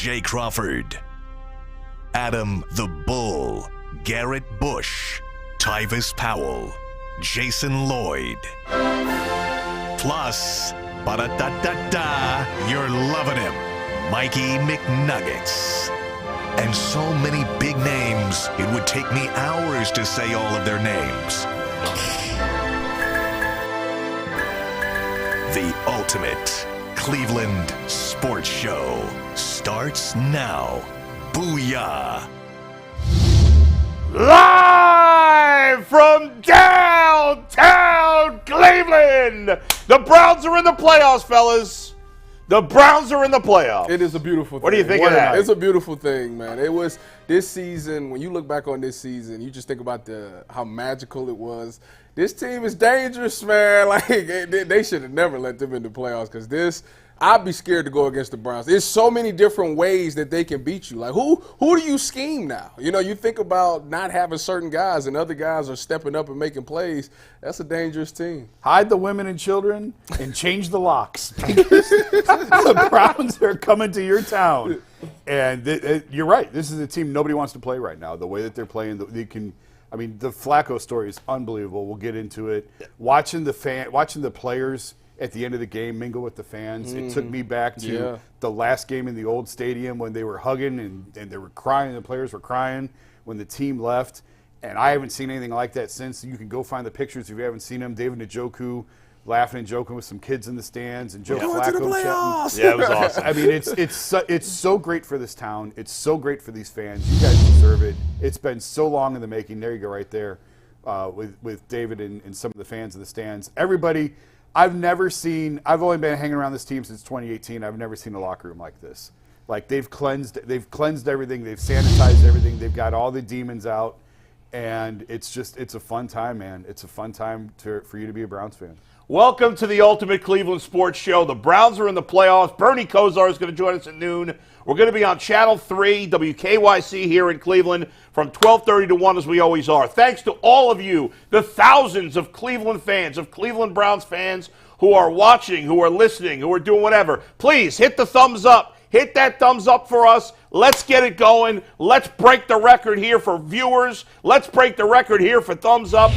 Jay Crawford, Adam the Bull, Garrett Bush, Tyvis Powell, Jason Lloyd. Plus, ba-da-da-da-da, you're loving him, Mikey McNuggets. And so many big names, it would take me hours to say all of their names. The ultimate Cleveland sports show starts now. Booyah! Live from downtown Cleveland! The Browns are in the playoffs, fellas. The Browns are in the playoffs. It is a beautiful thing. What do you think of that? It's a beautiful thing, man. It was this season, when you look back on this season, you just think about how magical it was. This team is dangerous, man. Like, they should have never let them in the playoffs because I'd be scared to go against the Browns. There's so many different ways that they can beat you. Like, who do you scheme now? You know, you think about not having certain guys and other guys are stepping up and making plays. That's a dangerous team. Hide the women and children and change the locks. The Browns are coming to your town. And you're right. This is a team nobody wants to play right now. The way that they're playing, the Flacco story is unbelievable. We'll get into it. Watching the players at the end of the game mingle with the fans. It took me back to the last game in the old stadium when they were hugging and they were crying. The players were crying when the team left. And I haven't seen anything like that since. You can go find the pictures if you haven't seen them. David Njoku laughing and joking with some kids in the stands and Joe Flacco chatting. Yeah, it was awesome. I mean, it's so great for this town. It's so great for these fans. You guys deserve it. It's been so long in the making. There you go right there with David and some of the fans in the stands. Everybody, I've only been hanging around this team since 2018. I've never seen a locker room like this. Like they've cleansed everything. They've sanitized everything. They've got all the demons out. And it's a fun time, man. It's a fun time for you to be a Browns fan. Welcome to the Ultimate Cleveland Sports Show. The Browns are in the playoffs. Bernie Kosar is going to join us at noon. We're going to be on Channel 3, WKYC here in Cleveland from 12:30 to 1 as we always are. Thanks to all of you, the thousands of Cleveland fans, of Cleveland Browns fans who are watching, who are listening, who are doing whatever. Please hit the thumbs up. Hit that thumbs up for us. Let's get it going. Let's break the record here for viewers. Let's break the record here for thumbs up.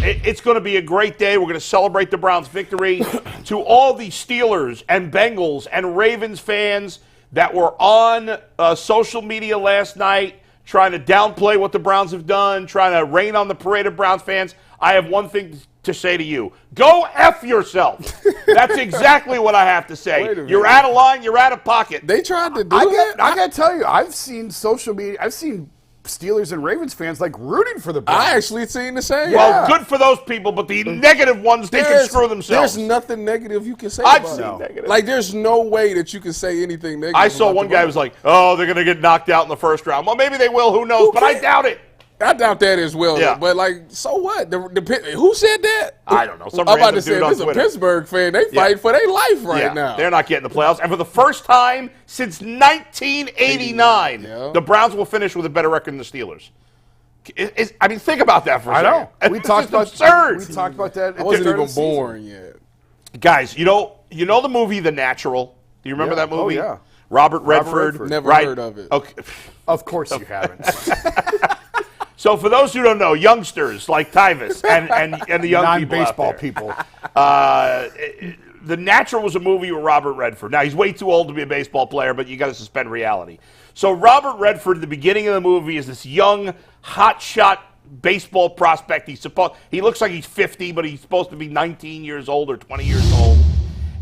It's going to be a great day. We're going to celebrate the Browns' victory. To all the Steelers and Bengals and Ravens fans that were on social media last night trying to downplay what the Browns have done, trying to rain on the parade of Browns fans, I have one thing to say to you. Go F yourself. That's exactly what I have to say. You're out of line. You're out of pocket. They tried to do that. I got to tell you, I've seen social media. I've seen Steelers and Ravens fans like rooting for the Browns. I actually seen the same. Well, good for those people, but the negative ones, they can screw themselves. There's nothing negative you can say I've about seen it. negative. Like, there's no way that you can say anything negative. I saw one guy was like, oh, they're going to get knocked out in the first round. Well, maybe they will. Who knows? But I doubt it. I doubt that as well. Yeah. But, like, so what? Who said that? I don't know. Some I'm about to random say, dude on this is a Twitter. Pittsburgh fan. They fight for their life right now. They're not getting the playoffs. And for the first time since 1989, the Browns will finish with a better record than the Steelers. I mean, think about that for a second. I know. We talked about that. I wasn't even born yet. Guys, you know the movie The Natural? Do you remember that movie? Oh, yeah. Robert Redford. Never heard of it. Okay. Of course you haven't. So for those who don't know, youngsters like Tyvis and the young non-baseball people. The Natural was a movie with Robert Redford. Now, he's way too old to be a baseball player, but you got to suspend reality. So Robert Redford, at the beginning of the movie, is this young, hotshot baseball prospect. He looks like he's 50, but he's supposed to be 19 years old or 20 years old.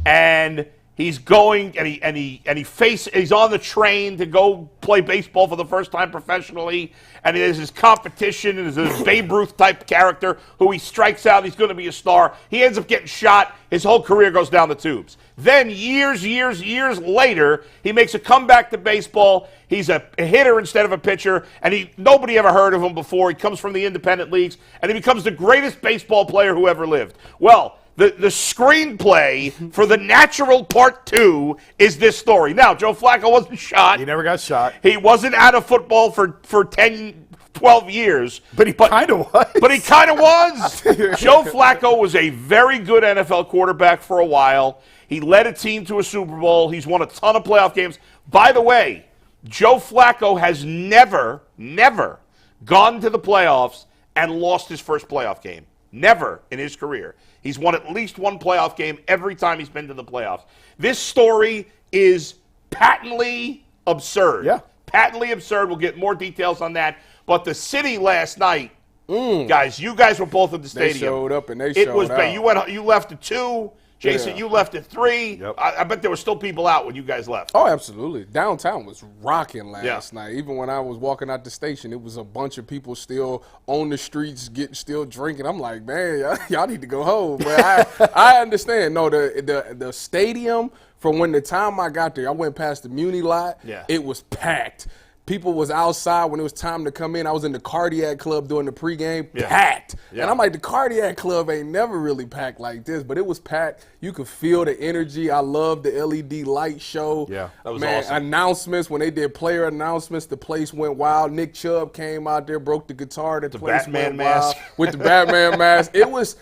And he's going he's on the train to go play baseball for the first time professionally, and there's his competition, and there's this Babe Ruth type character who he strikes out. He's going to be a star. He ends up getting shot. His whole career goes down the tubes. Then years later, he makes a comeback to baseball. He's a hitter instead of a pitcher, and nobody ever heard of him before. He comes from the independent leagues, and he becomes the greatest baseball player who ever lived. Well, the screenplay for The Natural Part 2 is this story. Now, Joe Flacco wasn't shot. He never got shot. He wasn't out of football for 10, 12 years. But he kind of was. But he kind of was. Joe Flacco was a very good NFL quarterback for a while. He led a team to a Super Bowl. He's won a ton of playoff games. By the way, Joe Flacco has never gone to the playoffs and lost his first playoff game. Never in his career. He's won at least one playoff game every time he's been to the playoffs. This story is patently absurd. Yeah. Patently absurd. We'll get more details on that. But the city last night, guys, you guys were both at the stadium. They showed up and they it showed was out. You left at 2. Jason, you left at 3. Yep. I bet there were still people out when you guys left. Oh, absolutely. Downtown was rocking last Yeah. night. Even when I was walking out the station, it was a bunch of people still on the streets, still drinking. I'm like, man, y'all need to go home. But I understand. No, the stadium, from when the time I got there, I went past the Muni lot. Yeah. It was packed. People was outside when it was time to come in. I was in the Cardiac Club doing the pregame, packed. Yeah. And I'm like, the Cardiac Club ain't never really packed like this, but it was packed. You could feel the energy. I love the LED light show. Yeah, that was Man, awesome. Announcements, when they did player announcements, the place went wild. Nick Chubb came out there, broke the guitar. The place Batman went wild mask. with the Batman mask. It was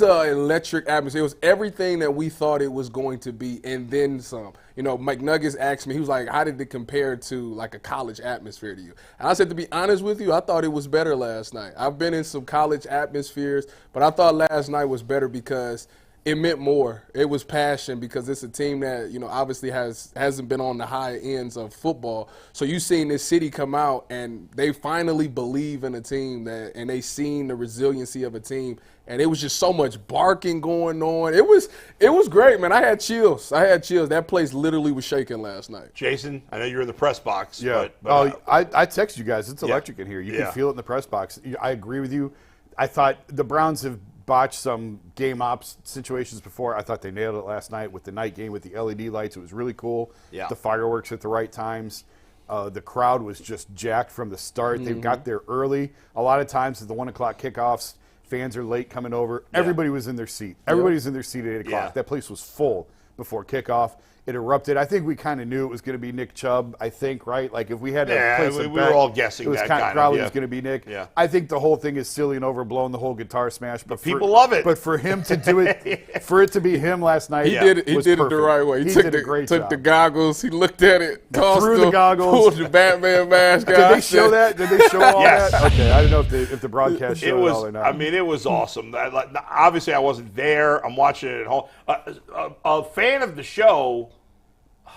an electric atmosphere. It was everything that we thought it was going to be, and then some. You know, Mike Nuggets asked me, he was like, how did it compare to like a college atmosphere to you? And I said, to be honest with you, I thought it was better last night. I've been in some college atmospheres, but I thought last night was better because it meant more. It was passion because it's a team that, you know, obviously hasn't been on the high ends of football. So you seen this city come out and they finally believe in a team and they seen the resiliency of a team. And it was just so much barking going on. It was great, man. I had chills. That place literally was shaking last night. Jason, I know you're in the press box. Yeah. But I text you guys. It's electric in here. You can feel it in the press box. I agree with you. I thought the Browns have botched some game ops situations before. I thought they nailed it last night with the night game with the LED lights. It was really cool. Yeah. The fireworks at the right times. The crowd was just jacked from the start. They got there early. A lot of times at the 1 o'clock kickoffs, fans are late coming over. Everybody was in their seat. Everybody was in their seat at 8 o'clock. Yeah. That place was full before kickoff. It erupted. I think we kind of knew it was going to be Nick Chubb, I think, right? Like if we had to place a we bet, were all guessing it was that kind of kind probably of, was going to be Nick. Yeah. I think the whole thing is silly and overblown, the whole guitar smash. But people love it. But for him to do it, for it to be him last night, He did it the perfect. right way. He took did a great took job. the goggles. He looked at it, tossed threw them, the goggles, pulled the Batman mask out. Did they show that? Did they show all Yes. that? Okay, I don't know if the broadcast showed it all or not. I mean, it was awesome. Obviously, I wasn't there. I'm watching it at home. A fan of the show.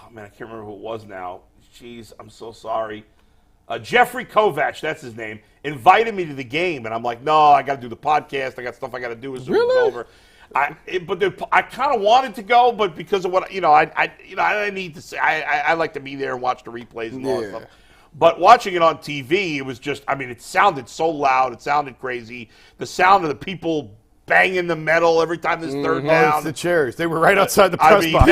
Oh man, I can't remember who it was now. Jeez, I'm so sorry. Jeffrey Kovacs, that's his name, invited me to the game, and I'm like, no, I got to do the podcast. I got stuff I got to do as soon as it's over. I kind of wanted to go, but because of what I didn't need to say. I like to be there and watch the replays and all that stuff. But watching it on TV, it was just. I mean, it sounded so loud. It sounded crazy. The sound of the people banging the metal every time this third Oh, down. it's the chairs. They were right outside the press box.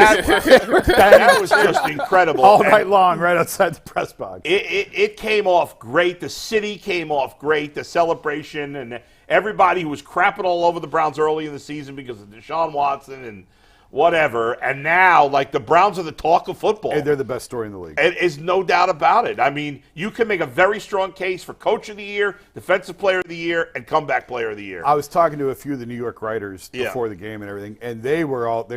That was just incredible. All night long, right outside the press box. It came off great. The city came off great. The celebration and everybody who was crapping all over the Browns early in the season because of Deshaun Watson and whatever. And now, like, the Browns are the talk of football. And they're the best story in the league. It is no doubt about it. I mean, you can make a very strong case for Coach of the Year, Defensive Player of the Year, and Comeback Player of the Year. I was talking to a few of the New York writers before the game and everything, and they're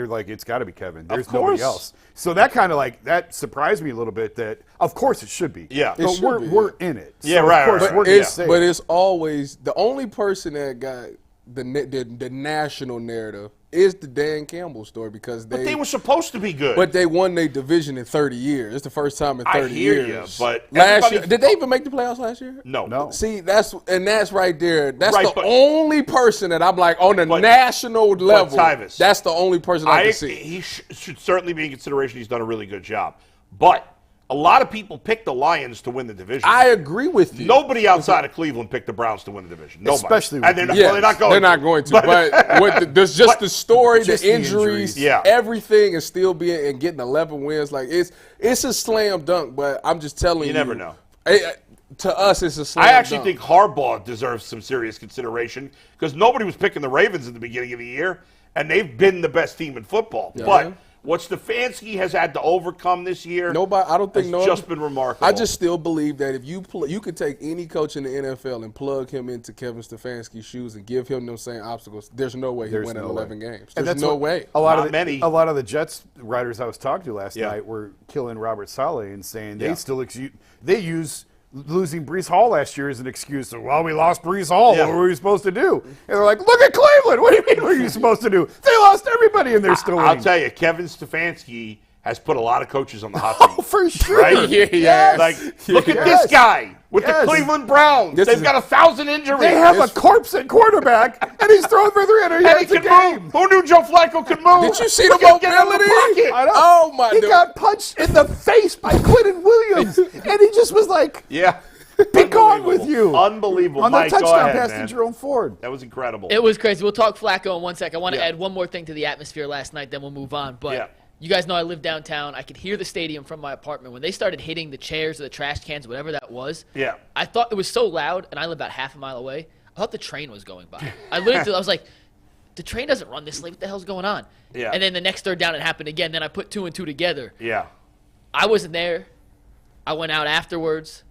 like, it's got to be Kevin. There's nobody else. So that kind of that surprised me a little bit that, of course, it should be. Yeah. But we're in it. Yeah, so right, Of course, right. we're going to say But it. it's always the only person that got the national narrative is the Dan Campbell story because they were supposed to be good. But they won their division in 30 years. It's the first time in 30 hear years. you, but last year, did they even make the playoffs last year? No. See, that's right there. That's Right, the but- only person that I'm like on the national level. Tyvus, That's the only person I can see. He should certainly be in consideration. He's done a really good job. But a lot of people picked the Lions to win the division. I agree with you. Nobody outside of Cleveland picked the Browns to win the division. Nobody. Especially and with they're not going. They're not going to. But there's just the story, just the the injuries, injuries. everything is still being and getting 11 wins. Like it's a slam dunk. But I'm just telling you, You never know. To us, it's a slam I actually dunk. think Harbaugh deserves some serious consideration because nobody was picking the Ravens at the beginning of the year, and they've been the best team in football. Yeah. But what Stefanski has had to overcome this year, Nobody, I don't think has just been remarkable. I just still believe that if you could take any coach in the NFL and plug him into Kevin Stefanski's shoes and give him those same obstacles, there's no way he win 11 games. There's no way. A lot Not of many. A lot of the Jets writers I was talking to last night were killing Robert Saleh and saying they use losing Breece Hall last year as an excuse. Well, we lost Breece Hall. What were we supposed to do? And they're like, look at Cleveland. What do you mean what are you supposed to do? They lost everybody and they're still winning. I'll tell you, Kevin Stefanski has put a lot of coaches on the hot seat. Oh, for sure. Right? Yes. Like, look at this guy with the Cleveland Browns. They've got 1,000 injuries. They have a corpse at quarterback, and he's throwing for 300 yards a game. Move. Who knew Joe Flacco could move? Did you see Look the at him getting out of mobility? the pocket. I know. Oh, my He God. got punched in the face by Quinton Williams, and he just was like, Yeah. be gone with you. Unbelievable. On Mike, that go touchdown ahead, pass man. to Jerome Ford. That was incredible. It was crazy. We'll talk Flacco in 1 sec. I want to Yeah. add one more thing to the atmosphere last night, then we'll move on. But Yeah. you guys know I live downtown. I could hear the stadium from my apartment. When they started hitting the chairs or the trash cans, whatever that was, Yeah. I thought it was so loud, and I live about half a mile away. I thought the train was going by. I was like, the train doesn't run this late. What the hell's going on? Yeah. And then the next third down, it happened again. Then I put 2 and 2 together. Yeah. I wasn't there. I went out afterwards.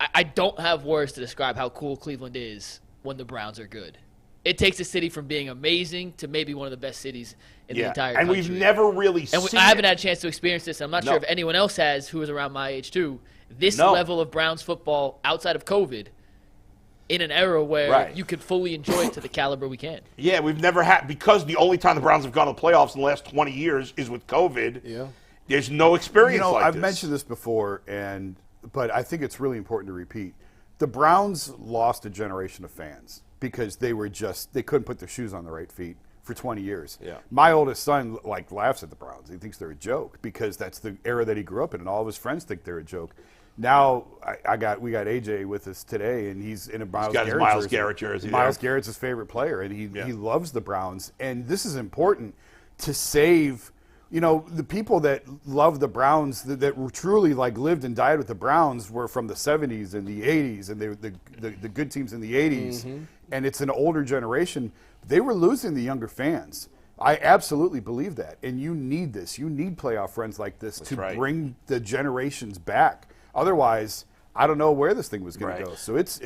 I don't have words to describe how cool Cleveland is when the Browns are good. It takes a city from being amazing to maybe one of the best cities in the entire and country. we've never really seen I haven't it. had a chance to experience this. I'm not sure if anyone else has who is around my age too. This No. level of Browns football outside of COVID in an era where you could fully enjoy it to the caliber we can. Yeah, we've never had, because the only time the Browns have gone to the playoffs in the last 20 years is with COVID. Yeah. There's no experience You know, like I've this. mentioned this before, but I think it's really important to repeat. The Browns lost a generation of fans because they couldn't put their shoes on the right feet for 20 years. Yeah. My oldest son laughs at the Browns. He thinks they're a joke because that's the era that he grew up in, and all of his friends think they're a joke. Now we got AJ with us today, and he's in a Myles Garrett jersey. Myles Garrett's his favorite player, and he loves the Browns. And this is important to save. You know, the people that love the Browns, that were truly lived and died with the Browns, were from the 70s and the 80s, and they were the good teams in the 80s. Mm-hmm. And it's an older generation. They were losing the younger fans. I absolutely believe that. And you need this. You need playoff friends like this to bring the generations back. Otherwise, I don't know where this thing was going to go. So it's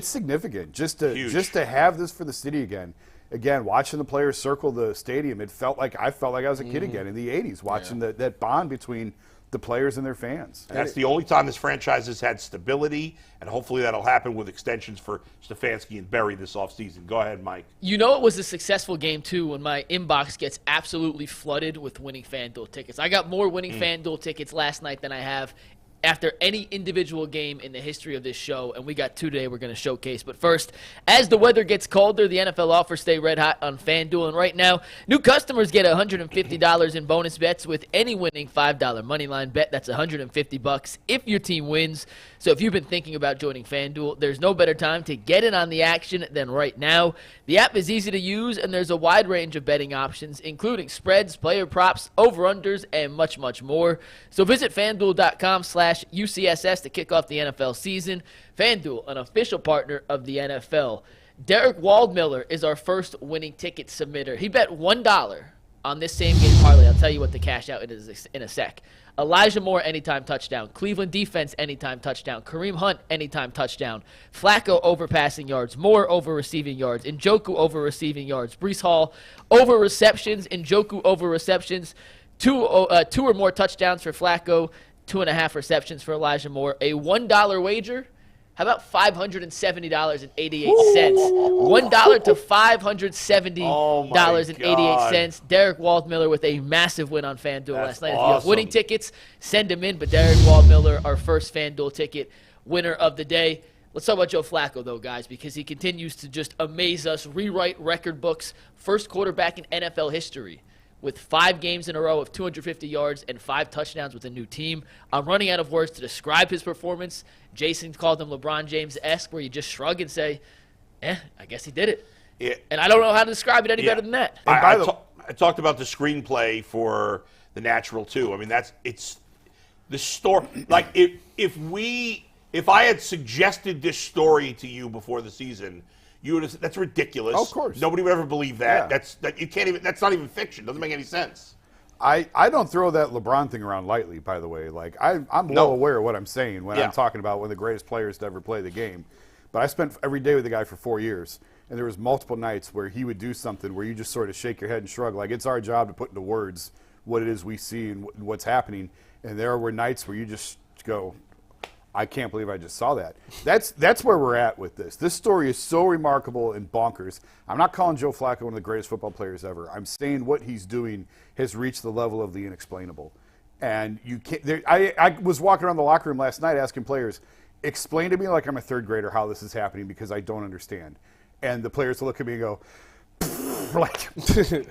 significant just to have this for the city again. Again, watching the players circle the stadium, I felt like I was a kid again in the 80s, watching that bond between the players and their fans. That's the only time this franchise has had stability, and hopefully that'll happen with extensions for Stefanski and Berry this offseason. Go ahead, Mike. You know it was a successful game, too, when my inbox gets absolutely flooded with winning FanDuel tickets. I got more winning FanDuel tickets last night than I have after any individual game in the history of this show, and we got 2 today we're going to showcase. But first, as the weather gets colder, the NFL offers stay red hot on FanDuel, and right now, new customers get $150 in bonus bets with any winning $5 moneyline bet. That's $150 if your team wins. So if you've been thinking about joining FanDuel, there's no better time to get in on the action than right now. The app is easy to use, and there's a wide range of betting options, including spreads, player props, over-unders, and much, much more. So visit FanDuel.com/UCSS to kick off the NFL season. FanDuel, an official partner of the NFL. Derek Waldmiller is our first winning ticket submitter. He bet $1 on this same game parlay. I'll tell you what the cash out is in a sec. Elijah Moore, anytime touchdown. Cleveland defense, anytime touchdown. Kareem Hunt, anytime touchdown. Flacco over passing yards. Moore over receiving yards. Njoku over receiving yards. Breece Hall over receptions. Njoku over receptions. Two or more touchdowns for Flacco. 2.5 receptions for Elijah Moore. A $1 wager. How about $570.88? $1 to $570.88. Derek Waldmiller with a massive win on FanDuel last night. If you have winning tickets, send them in. But Derek Waldmiller, our first FanDuel ticket winner of the day. Let's talk about Joe Flacco, though, guys, because he continues to just amaze us, rewrite record books. First quarterback in NFL history with 5 games in a row of 250 yards and 5 touchdowns with a new team. I'm running out of words to describe his performance. Jason called him LeBron James-esque, where you just shrug and say, I guess he did it. Yeah. And I don't know how to describe it any better than that. I talked about the screenplay for The Natural, too. I mean, it's the story. Like, if I had suggested this story to you before the season, That's ridiculous. Of course. Nobody would ever believe that. Yeah. You can't even. That's not even fiction. Doesn't make any sense. I don't throw that LeBron thing around lightly, by the way. Like I'm well aware of what I'm saying when I'm talking about one of the greatest players to ever play the game. But I spent every day with the guy for 4 years, and there was multiple nights where he would do something where you just sort of shake your head and shrug, like it's our job to put into words what it is we see and what's happening. And there were nights where you just go, I can't believe I just saw that. That's where we're at with this. This story is so remarkable and bonkers. I'm not calling Joe Flacco one of the greatest football players ever. I'm saying what he's doing has reached the level of the inexplainable. And you can't. I was walking around the locker room last night asking players, explain to me like I'm a third grader how this is happening because I don't understand. And the players will look at me and go, like,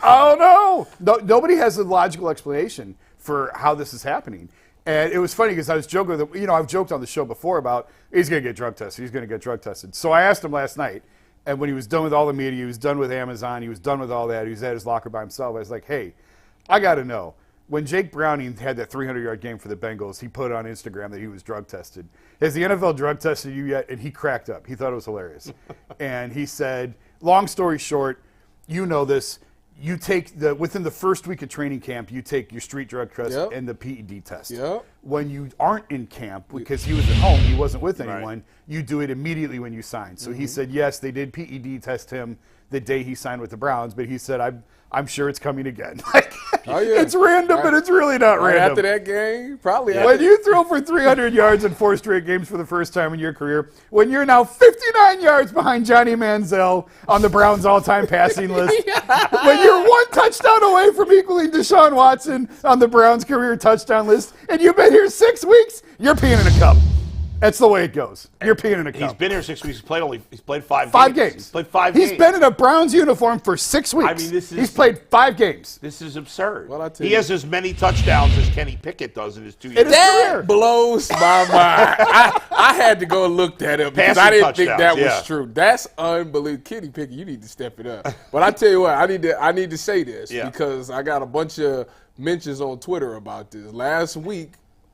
oh no! Nobody has a logical explanation for how this is happening. And it was funny because I was joking that, I've joked on the show before about he's going to get drug tested. He's going to get drug tested. So I asked him last night, and when he was done with all the media, he was done with Amazon, he was done with all that, he was at his locker by himself. I was like, hey, I got to know. When Jake Browning had that 300-yard game for the Bengals, he put on Instagram that he was drug tested. Has the NFL drug tested you yet? And he cracked up. He thought it was hilarious. And he said, long story short, you know this. You take within the first week of training camp, you take your street drug test and the PED test. Yep. When you aren't in camp, because he was at home, he wasn't with anyone, you do it immediately when you sign. So he said, yes, they did PED test him the day he signed with the Browns, but he said, I'm sure it's coming again. It's random, but it's really not random. After that game, probably. When you throw for 300 yards in 4 straight games for the first time in your career, when you're now 59 yards behind Johnny Manziel on the Browns' all-time passing list, when you're 1 touchdown away from equaling Deshaun Watson on the Browns' career touchdown list, and you've been here 6 weeks, you're peeing in a cup. That's the way it goes. You're peeing in a cup. He's been here 6 weeks. He's played 5 games. 5 games. He's played 5 games. He's been in a Browns uniform for 6 weeks. I mean, he's played 5 games. This is absurd. Well, he has as many touchdowns as Kenny Pickett does in his 2 years. That blows my mind. I had to go look that up because I didn't think that was true. That's unbelievable. Kenny Pickett, you need to step it up. But I tell you what, I need to say this because I got a bunch of mentions on Twitter about this.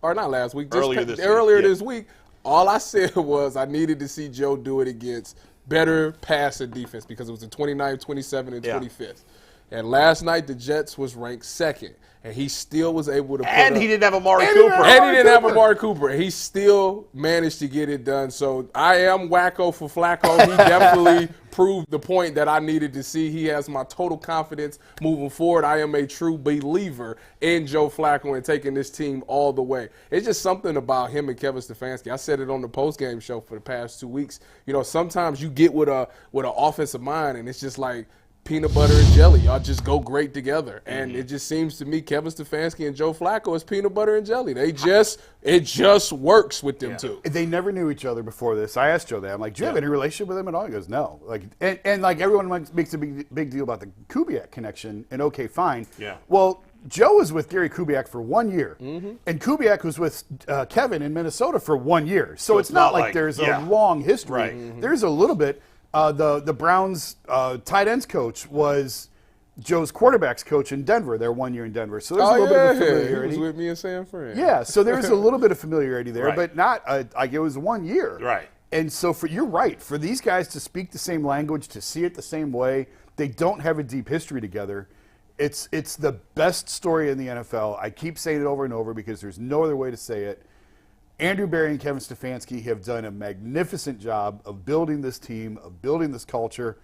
Earlier this week, all I said was I needed to see Joe do it against better pass and defense because it was the 29th, 27th, and 25th. And last night the Jets was ranked 2nd, and he still was able to put And up, he didn't have Amari Cooper. And he didn't have Amari Cooper. And he still managed to get it done. So I am wacko for Flacco. He definitely proved the point that I needed to see. He has my total confidence moving forward. I am a true believer in Joe Flacco and taking this team all the way. It's just something about him and Kevin Stefanski. I said it on the postgame show for the past 2 weeks. Sometimes you get with an offensive mind, and it's just like peanut butter and jelly. Y'all just go great together. And it just seems to me Kevin Stefanski and Joe Flacco is peanut butter and jelly. It just works with them two. They never knew each other before this. I asked Joe that. I'm like, do you have any relationship with him at all? He goes, no. And everyone makes a big deal about the Kubiak connection, and okay, fine. Yeah. Well, Joe was with Gary Kubiak for 1 year, and Kubiak was with Kevin in Minnesota for 1 year. So it's not like there's a long history. Right. There's a little bit. The Browns tight ends coach was Joe's quarterback's coach in Denver. Their 1 year in Denver. So there's a little bit of familiarity. He was with me and San Fran. Yeah, so there was a little bit of familiarity there, but not like it was 1 year. Right. And so you're right. For these guys to speak the same language, to see it the same way, they don't have a deep history together. It's the best story in the NFL. I keep saying it over and over because there's no other way to say it. Andrew Berry and Kevin Stefanski have done a magnificent job of building this team, of building this culture.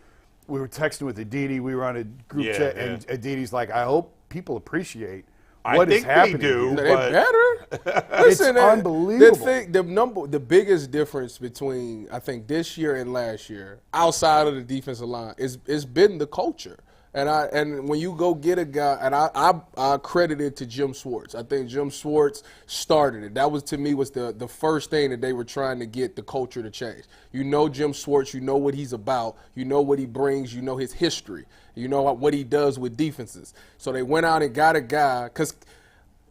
We were texting with Aditi. We were on a group chat, and Aditi's like, I hope people appreciate what is happening. I think they do. They better. It's unbelievable. The biggest difference between, I think, this year and last year, outside of the defensive line, is been the culture. And when you go get a guy, and I credit it to Jim Schwartz. I think Jim Schwartz started it. That was, to me, was the first thing that they were trying to get the culture to change. You know Jim Schwartz. You know what he's about. You know what he brings. You know his history. You know what he does with defenses. So they went out and got a guy, because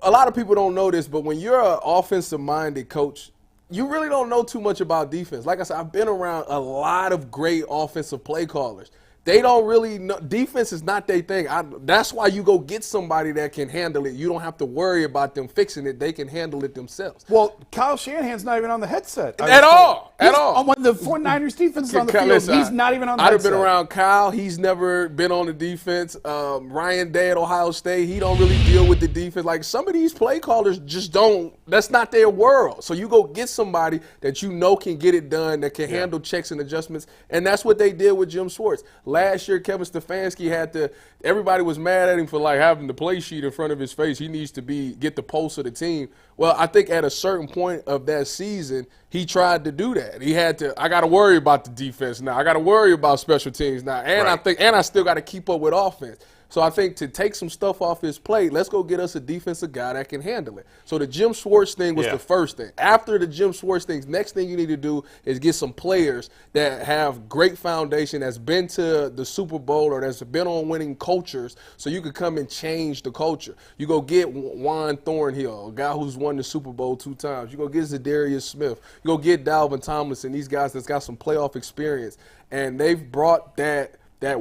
a lot of people don't know this, but when you're an offensive-minded coach, you really don't know too much about defense. Like I said, I've been around a lot of great offensive play callers. They don't really know. Defense is not their thing. That's why you go get somebody that can handle it. You don't have to worry about them fixing it. They can handle it themselves. Well, Kyle Shanahan's not even on the headset. At all. at all. When the 49ers defense is on the field, Listen, he's not even on the I'd have been headset. around Kyle. He's never been on the defense. Ryan Day at Ohio State, he don't really deal with the defense. Like, some of these play callers just don't. That's not their world. So you go get somebody that you know can get it done, that can handle checks and adjustments, and that's what they did with Jim Schwartz. Last year, Kevin Stefanski had to – everybody was mad at him for, like, having the play sheet in front of his face. He needs to get the pulse of the team. Well, I think at a certain point of that season, he tried to do that. He had to. I got to worry about the defense now. I got to worry about special teams now, and I still got to keep up with offense. So I think to take some stuff off his plate, let's go get us a defensive guy that can handle it. So the Jim Schwartz thing was the first thing. After the Jim Schwartz thing, next thing you need to do is get some players that have great foundation, that's been to the Super Bowl or that's been on winning cultures, so you could come and change the culture. You go get Juan Thornhill, a guy who's won the Super Bowl 2 times. You go get Zadarius Smith. You go get Dalvin Tomlinson, these guys that's got some playoff experience, and they've brought that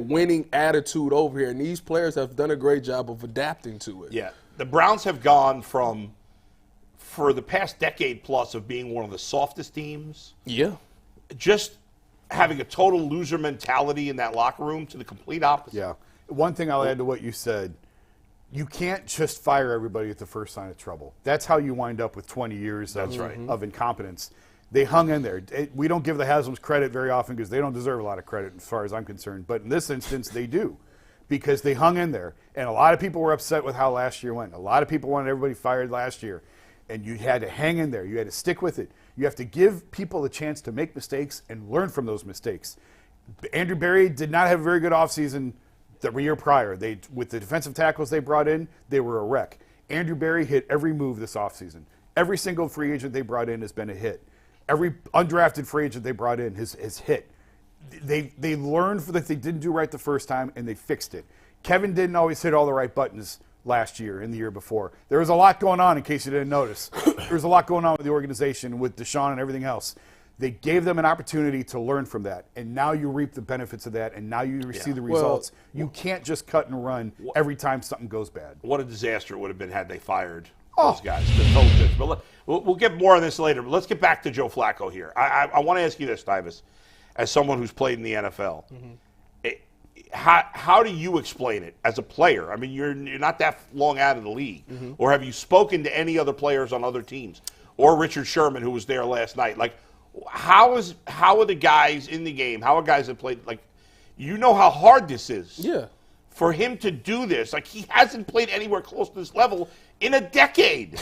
winning attitude over here, and these players have done a great job of adapting to it. Yeah. The Browns have gone from, for the past decade plus, of being one of the softest teams, just having a total loser mentality in that locker room, to the complete opposite. Yeah. One thing I'll add to what you said, you can't just fire everybody at the first sign of trouble. That's how you wind up with 20 years of incompetence. They hung in there. We don't give the Haslam's credit very often because they don't deserve a lot of credit as far as I'm concerned. But in this instance, they do, because they hung in there. And a lot of people were upset with how last year went. A lot of people wanted everybody fired last year. And you had to hang in there. You had to stick with it. You have to give people a chance to make mistakes and learn from those mistakes. Andrew Berry did not have a very good offseason the year prior. With the defensive tackles they brought in, they were a wreck. Andrew Berry hit every move this offseason. Every single free agent they brought in has been a hit. Every undrafted free agent they brought in has hit. They learned that they didn't do right the first time, and they fixed it. Kevin didn't always hit all the right buttons last year and the year before. There was a lot going on, in case you didn't notice. There was a lot going on with the organization, with Deshaun and everything else. They gave them an opportunity to learn from that, and now you reap the benefits of that, and now you see the results. You can't just cut and run every time something goes bad. What a disaster it would have been had they fired those guys. The total difference. But we'll get more on this later. But let's get back to Joe Flacco here. I want to ask you this, Tyvis, as someone who's played in the NFL. How do you explain it as a player? I mean, you're not that long out of the league. Or have you spoken to any other players on other teams? Or Richard Sherman, who was there last night? Like, how are the guys in the game? How are guys that played? Like, you know how hard this is. Yeah. For him to do this, like, he hasn't played anywhere close to this level in a decade.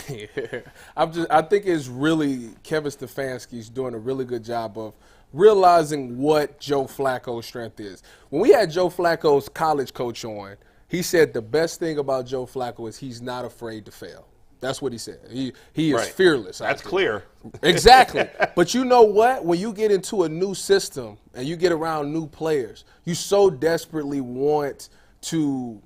I think it's really Kevin Stefanski's doing a really good job of realizing what Joe Flacco's strength is. When we had Joe Flacco's college coach on, he said the best thing about Joe Flacco is he's not afraid to fail. That's what he said. He is fearless. That's clear. Exactly. But you know what? When you get into a new system and you get around new players, you so desperately want to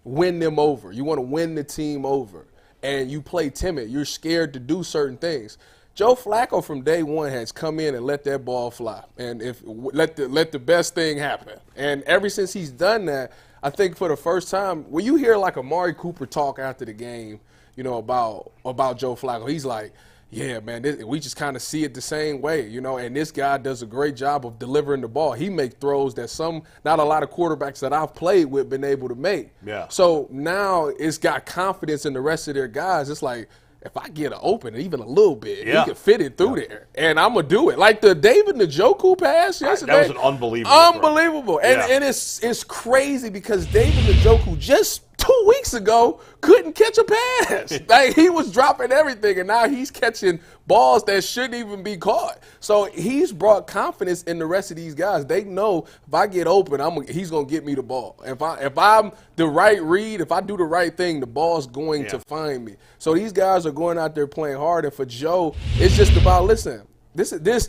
win them over. You want to win the team over. And you play timid. You're scared to do certain things. Joe Flacco from day one has come in and let that ball fly, and let the best thing happen. And ever since he's done that, I think for the first time, when you hear like Amari Cooper talk after the game, you know, about Joe Flacco, he's like, yeah, man, we just kind of see it the same way, you know, and this guy does a great job of delivering the ball. He makes throws that not a lot of quarterbacks that I've played with been able to make. Yeah. So now it's got confidence in the rest of their guys. It's like, if I get it open even a little bit, he can fit it through there, and I'm going to do it. Like the David Njoku pass yesterday. That was an unbelievable throw. And it's crazy because David Njoku just 2 weeks ago couldn't catch a pass. Like, he was dropping everything, and now he's catching balls that shouldn't even be caught. So he's brought confidence in the rest of these guys. They know if I get open, he's going to get me the ball. If I'm the right read, if I do the right thing, the ball's going to find me. So these guys are going out there playing hard, and for Joe, it's just about, listen, this.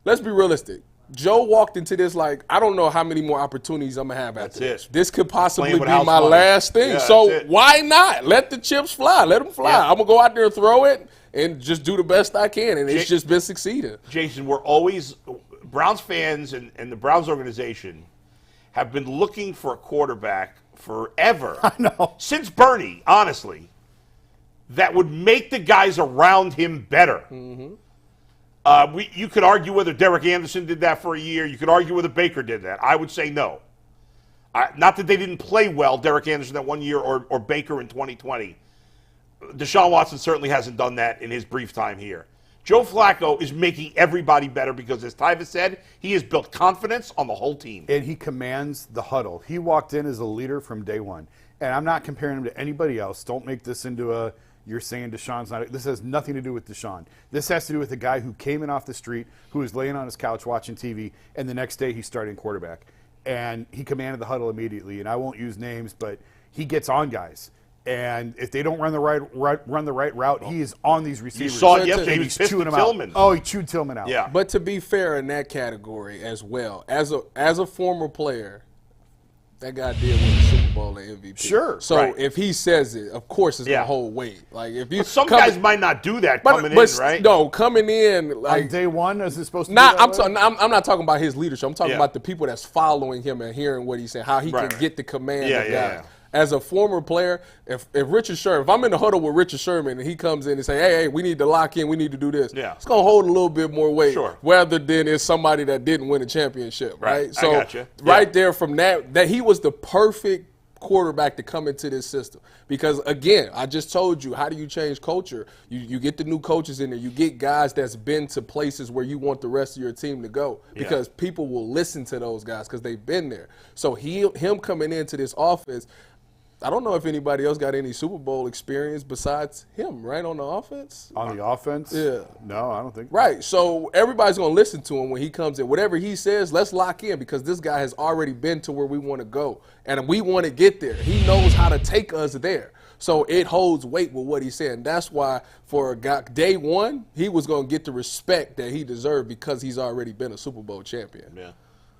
Let's be realistic. Joe walked into this like, I don't know how many more opportunities I'm going to have after this. This could possibly be my last thing. Yeah, so why not? Let the chips fly. Let them fly. Yeah. I'm going to go out there and throw it and just do the best I can. And it's just been succeeding. Jason, we're always – Browns fans and the Browns organization have been looking for a quarterback forever. I know. Since Bernie, honestly, that would make the guys around him better. You could argue whether Derek Anderson did that for a year. You could argue whether Baker did that. I would say no. Not that they didn't play well, Derek Anderson, that 1 year, or Baker in 2020. Deshaun Watson certainly hasn't done that in his brief time here. Joe Flacco is making everybody better because, as Tyvis said, he has built confidence on the whole team. And he commands the huddle. He walked in as a leader from day one. And I'm not comparing him to anybody else. Don't make this into you're saying Deshaun's not. This has nothing to do with Deshaun. This has to do with a guy who came in off the street, who was laying on his couch watching TV, and the next day he's starting quarterback. And he commanded the huddle immediately. And I won't use names, but he gets on guys. And if they don't run the right route, he is on these receivers. You saw it yesterday. And He was pissed chewing at them Tillman. out. Oh, he chewed Tillman out. Yeah. But to be fair in that category as well, as a former player, that guy did win the Super Bowl and MVP. Sure. So Right. if he says it, of course it's gonna hold weight. Like if you But some guys might not do that coming in, right? No, coming in On like day one, is it supposed to Nah, be that way? I'm not talking about his leadership. I'm talking Yeah. about the people that's following him and hearing what he's saying, how he Right, can get the command Yeah, of yeah, guys. As a former player, if Richard Sherman, if I'm in the huddle with Richard Sherman and he comes in and say, hey, we need to lock in, we need to do this, Yeah. it's going to hold a little bit more weight Sure. rather than it's somebody that didn't win a championship, Right. right? I So gotcha. right Yeah. there from that he was the perfect quarterback to come into this system. Because, again, I just told you, how do you change culture? You get the new coaches in there. You get guys that's been to places where you want the rest of your team to go because people will listen to those guys because they've been there. So him coming into this offense, I don't know if anybody else got any Super Bowl experience besides him, right, on the offense? On the offense? Yeah. No, I don't think. Right. So everybody's going to listen to him when he comes in. Whatever he says, let's lock in because this guy has already been to where we want to go. And we want to get there. He knows how to take us there. So it holds weight with what he said. And that's why for a guy, day one, he was going to get the respect that he deserved because he's already been a Super Bowl champion. Yeah.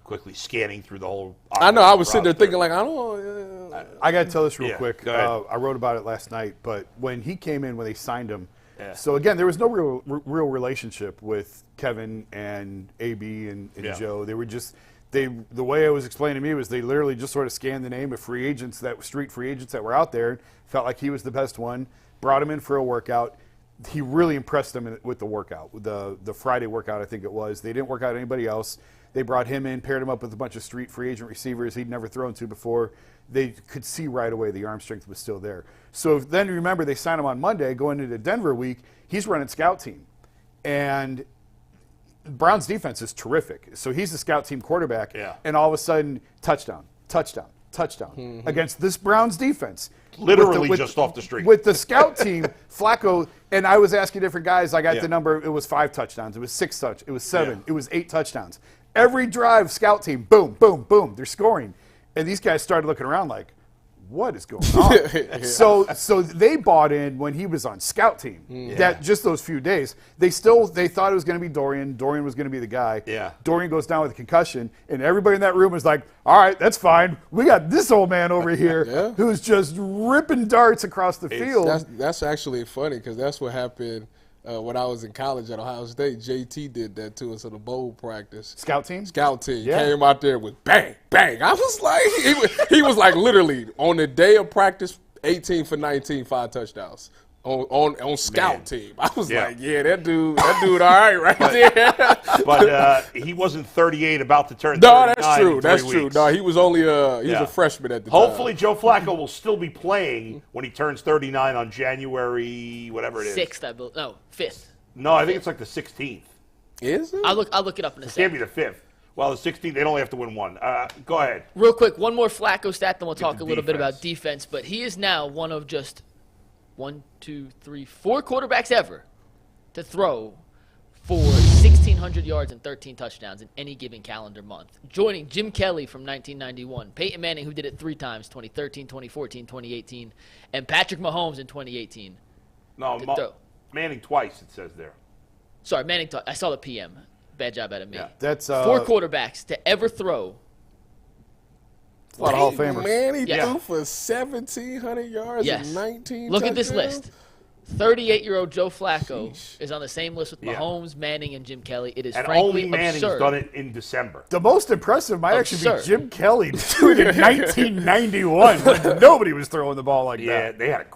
Quickly scanning through the whole. I know. I was sitting there roster. thinking like, I don't. I got to tell this real Yeah, quick. go ahead. I wrote about it last night, but when he came in, when they signed him, Yeah. so again, there was no real relationship with Kevin and AB and Yeah. Joe. They were just the way it was explained to me was they literally just sort of scanned the name of street free agents that were out there, felt like he was the best one, brought him in for a workout. He really impressed them with the workout, the Friday workout, I think it was. They didn't work out anybody else. They brought him in, paired him up with a bunch of street free agent receivers he'd never thrown to before. They could see right away the arm strength was still there. So then remember, they signed him on Monday, going into Denver week. He's running scout team. And Brown's defense is terrific. So he's the scout team quarterback. Yeah. And all of a sudden, touchdown against this Browns defense. Literally just off the street. With the scout team, Flacco, and I was asking different guys, I got Yeah. the number, it was 5 touchdowns, it was 6 touchdowns, it was 7, Yeah. it was 8 touchdowns. Every drive, scout team, boom, boom, boom, they're scoring. And these guys started looking around like, what is going on? So they bought in when he was on scout team. That just those few days. They thought it was going to be Dorian. Dorian was going to be the guy. Yeah. Dorian goes down with a concussion, and everybody in that room was like, all right, that's fine. We got this old man over here who's just ripping darts across the field. That's actually funny because that's what happened when I was in college at Ohio State. JT did that to us at a bowl practice. Scout team? Scout team Yeah. came out there with bang, bang. I was like, he was like literally on the day of practice, 18 for 19, 5 touchdowns on scout Man. team. I was Yeah. like, yeah, that dude, all right there. But he wasn't 38, about to turn 39. No, that's true. in 3 That's true. weeks. No, he was only he Yeah. was a freshman at the time. Hopefully, Joe Flacco will still be playing when he turns 39 on January, whatever it is. 6th, I believe. No, 5th. No, I think it's like the 16th. Is it? I'll look it up in a It can't be second. the 5th. Well, the 16th, they'd only have to win one. Go ahead. Real quick, one more Flacco stat, then we'll talk the a little bit defense. about defense. But he is now one of just 4 quarterbacks ever to throw for 1,600 yards and 13 touchdowns in any given calendar month, joining Jim Kelly from 1991, Peyton Manning, who did it 3 times, 2013, 2014, 2018, and Patrick Mahomes in 2018. No, throw. Manning twice, it says there. Sorry, Manning. I saw the PM. Bad job out of me. Yeah. That's 4 quarterbacks to ever throw. a lot of Hall of Famers. Man, he Yeah. threw for 1,700 yards Yes. and 19 Look at this touchdowns? list. 38-year-old Joe Flacco is on the same list with Mahomes, Manning, and Jim Kelly. It is And frankly only Manning's absurd. done it in December. The most impressive might actually Absurd. be Jim Kelly doing it in 1991 when nobody was throwing the ball like Yeah, that. they had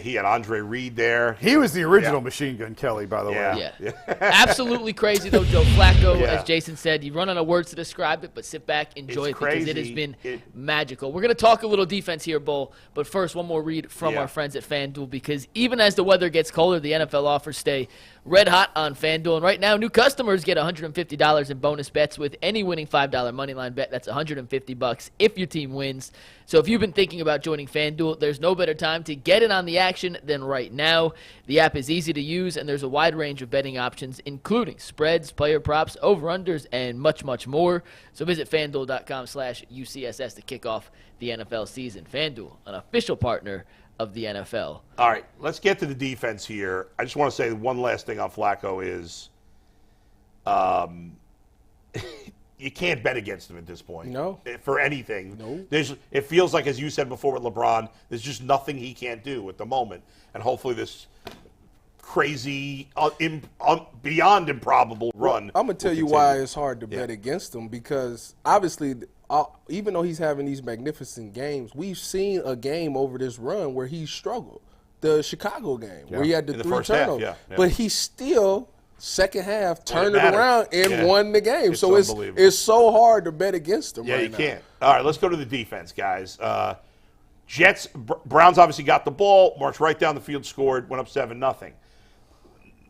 he had Andre Reed there. He was the original Machine Gun Kelly, by the way. Yeah. Absolutely crazy, though, Joe Flacco. Yeah. As Jason said, you run out of words to describe it, but sit back, enjoy It's it because it has crazy. been magical. We're going to talk a little defense here, Bull, but first, one more read from our friends at FanDuel, because even as the weather gets colder, the NFL offers stay red hot on FanDuel. And right now, new customers get $150 in bonus bets with any winning $5 moneyline bet. That's $150 if your team wins. So if you've been thinking about joining FanDuel, there's no better time to get in on the action than right now. The app is easy to use, and there's a wide range of betting options, including spreads, player props, over-unders, and much, much more. So visit FanDuel.com/UCSS to kick off the NFL season. FanDuel, an official partner of the NFL. All right, let's get to the defense here. I just want to say one last thing on Flacco is you can't bet against him at this point. No. For anything. No. It feels like, as you said before with LeBron, there's just nothing he can't do at the moment. And hopefully this crazy, beyond improbable run. I'm going to tell you why it's hard to bet against him, because obviously, even though he's having these magnificent games, we've seen a game over this run where he struggled. The Chicago game, where he had the In the 3 first half, turnovers. yeah. But he still, second half, turned it mattered. around and won the game. It's So unbelievable. it's so hard to bet against him Yeah, right you now. can't. All right, let's go to the defense, guys. Browns obviously got the ball, marched right down the field, scored, went up 7-0.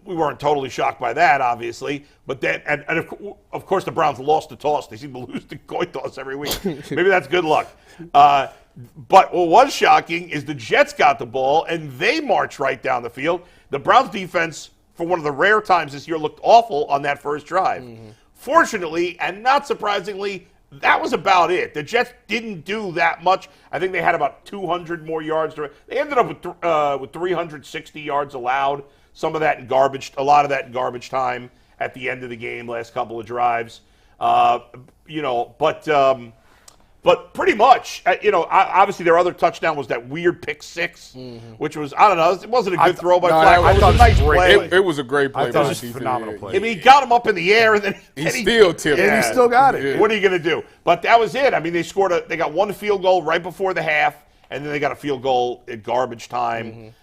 We weren't totally shocked by that, obviously, but then, and of course, the Browns lost the toss. They seem to lose the coin toss every week. Maybe that's good luck. But what was shocking is the Jets got the ball and they marched right down the field. The Browns defense, for one of the rare times this year, looked awful on that first drive. Fortunately, and not surprisingly, that was about it. The Jets didn't do that much. I think they had about 200 more yards. They ended up with 360 yards allowed. Some of that in garbage, a lot of that in garbage time at the end of the game, last couple of drives. But pretty much, obviously their other touchdown was that weird pick six, which was, I don't know, it wasn't a good throw by Flacco. It was a nice play. It was a great play. I thought by it was a defense. phenomenal play. I mean, he got him up in the air, and then He still tipped. And he still got it. What are you going to do? But that was it. I mean, they got one field goal right before the half, and then they got a field goal at garbage time.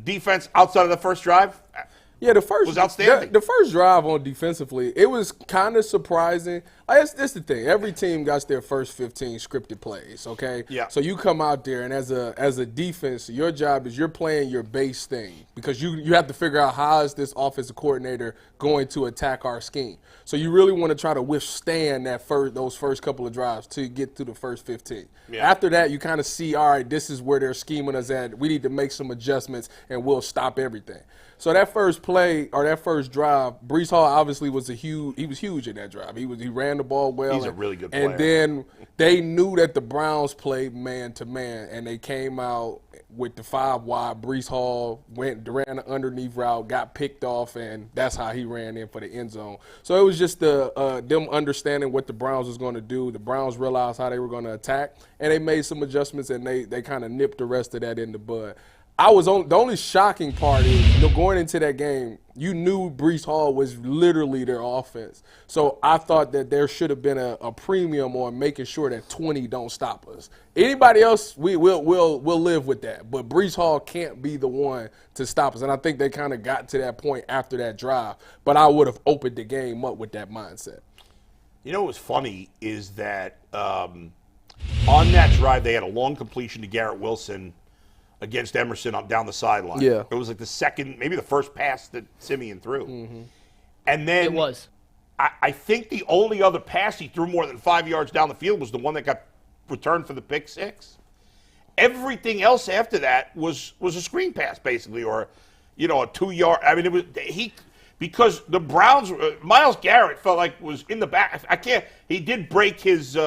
Defense outside of the first drive, Yeah, the first was outstanding. The first drive on defensively, it was kind of surprising. That's the thing. Every team got their first 15 scripted plays. Okay. Yeah. So you come out there, and as a defense, your job is you're playing your base thing, because you have to figure out how is this offensive coordinator going to attack our scheme. So you really want to try to withstand those first couple of drives to get to the first 15. Yeah. After that, you kind of see, all right, this is where they're scheming us at. We need to make some adjustments, and we'll stop everything. So that first play or that first drive, Breece Hall obviously was huge in that drive. He ran the ball well. He's a really good player. And then they knew that the Browns played man to man, and they came out with the 5 wide. Breece Hall ran an underneath route, got picked off, and that's how he ran in for the end zone. So it was just them understanding what the Browns was going to do. The Browns realized how they were going to attack, and they made some adjustments, and they kind of nipped the rest of that in the bud. The only shocking part is, going into that game, you knew Breece Hall was literally their offense. So I thought that there should have been a premium on making sure that 20 don't stop us. Anybody else, we'll live with that. But Breece Hall can't be the one to stop us. And I think they kind of got to that point after that drive. But I would have opened the game up with that mindset. You know what was funny is that on that drive they had a long completion to Garrett Wilson against Emerson down the sideline. Yeah. It was like the second, maybe the first pass that Siemian threw. And then It was. I think the only other pass he threw more than 5 yards down the field was the one that got returned for the pick six. Everything else after that was a screen pass, basically, or a 2-yard. I mean, it was because the Browns, Myles Garrett felt like was in the back. He did break his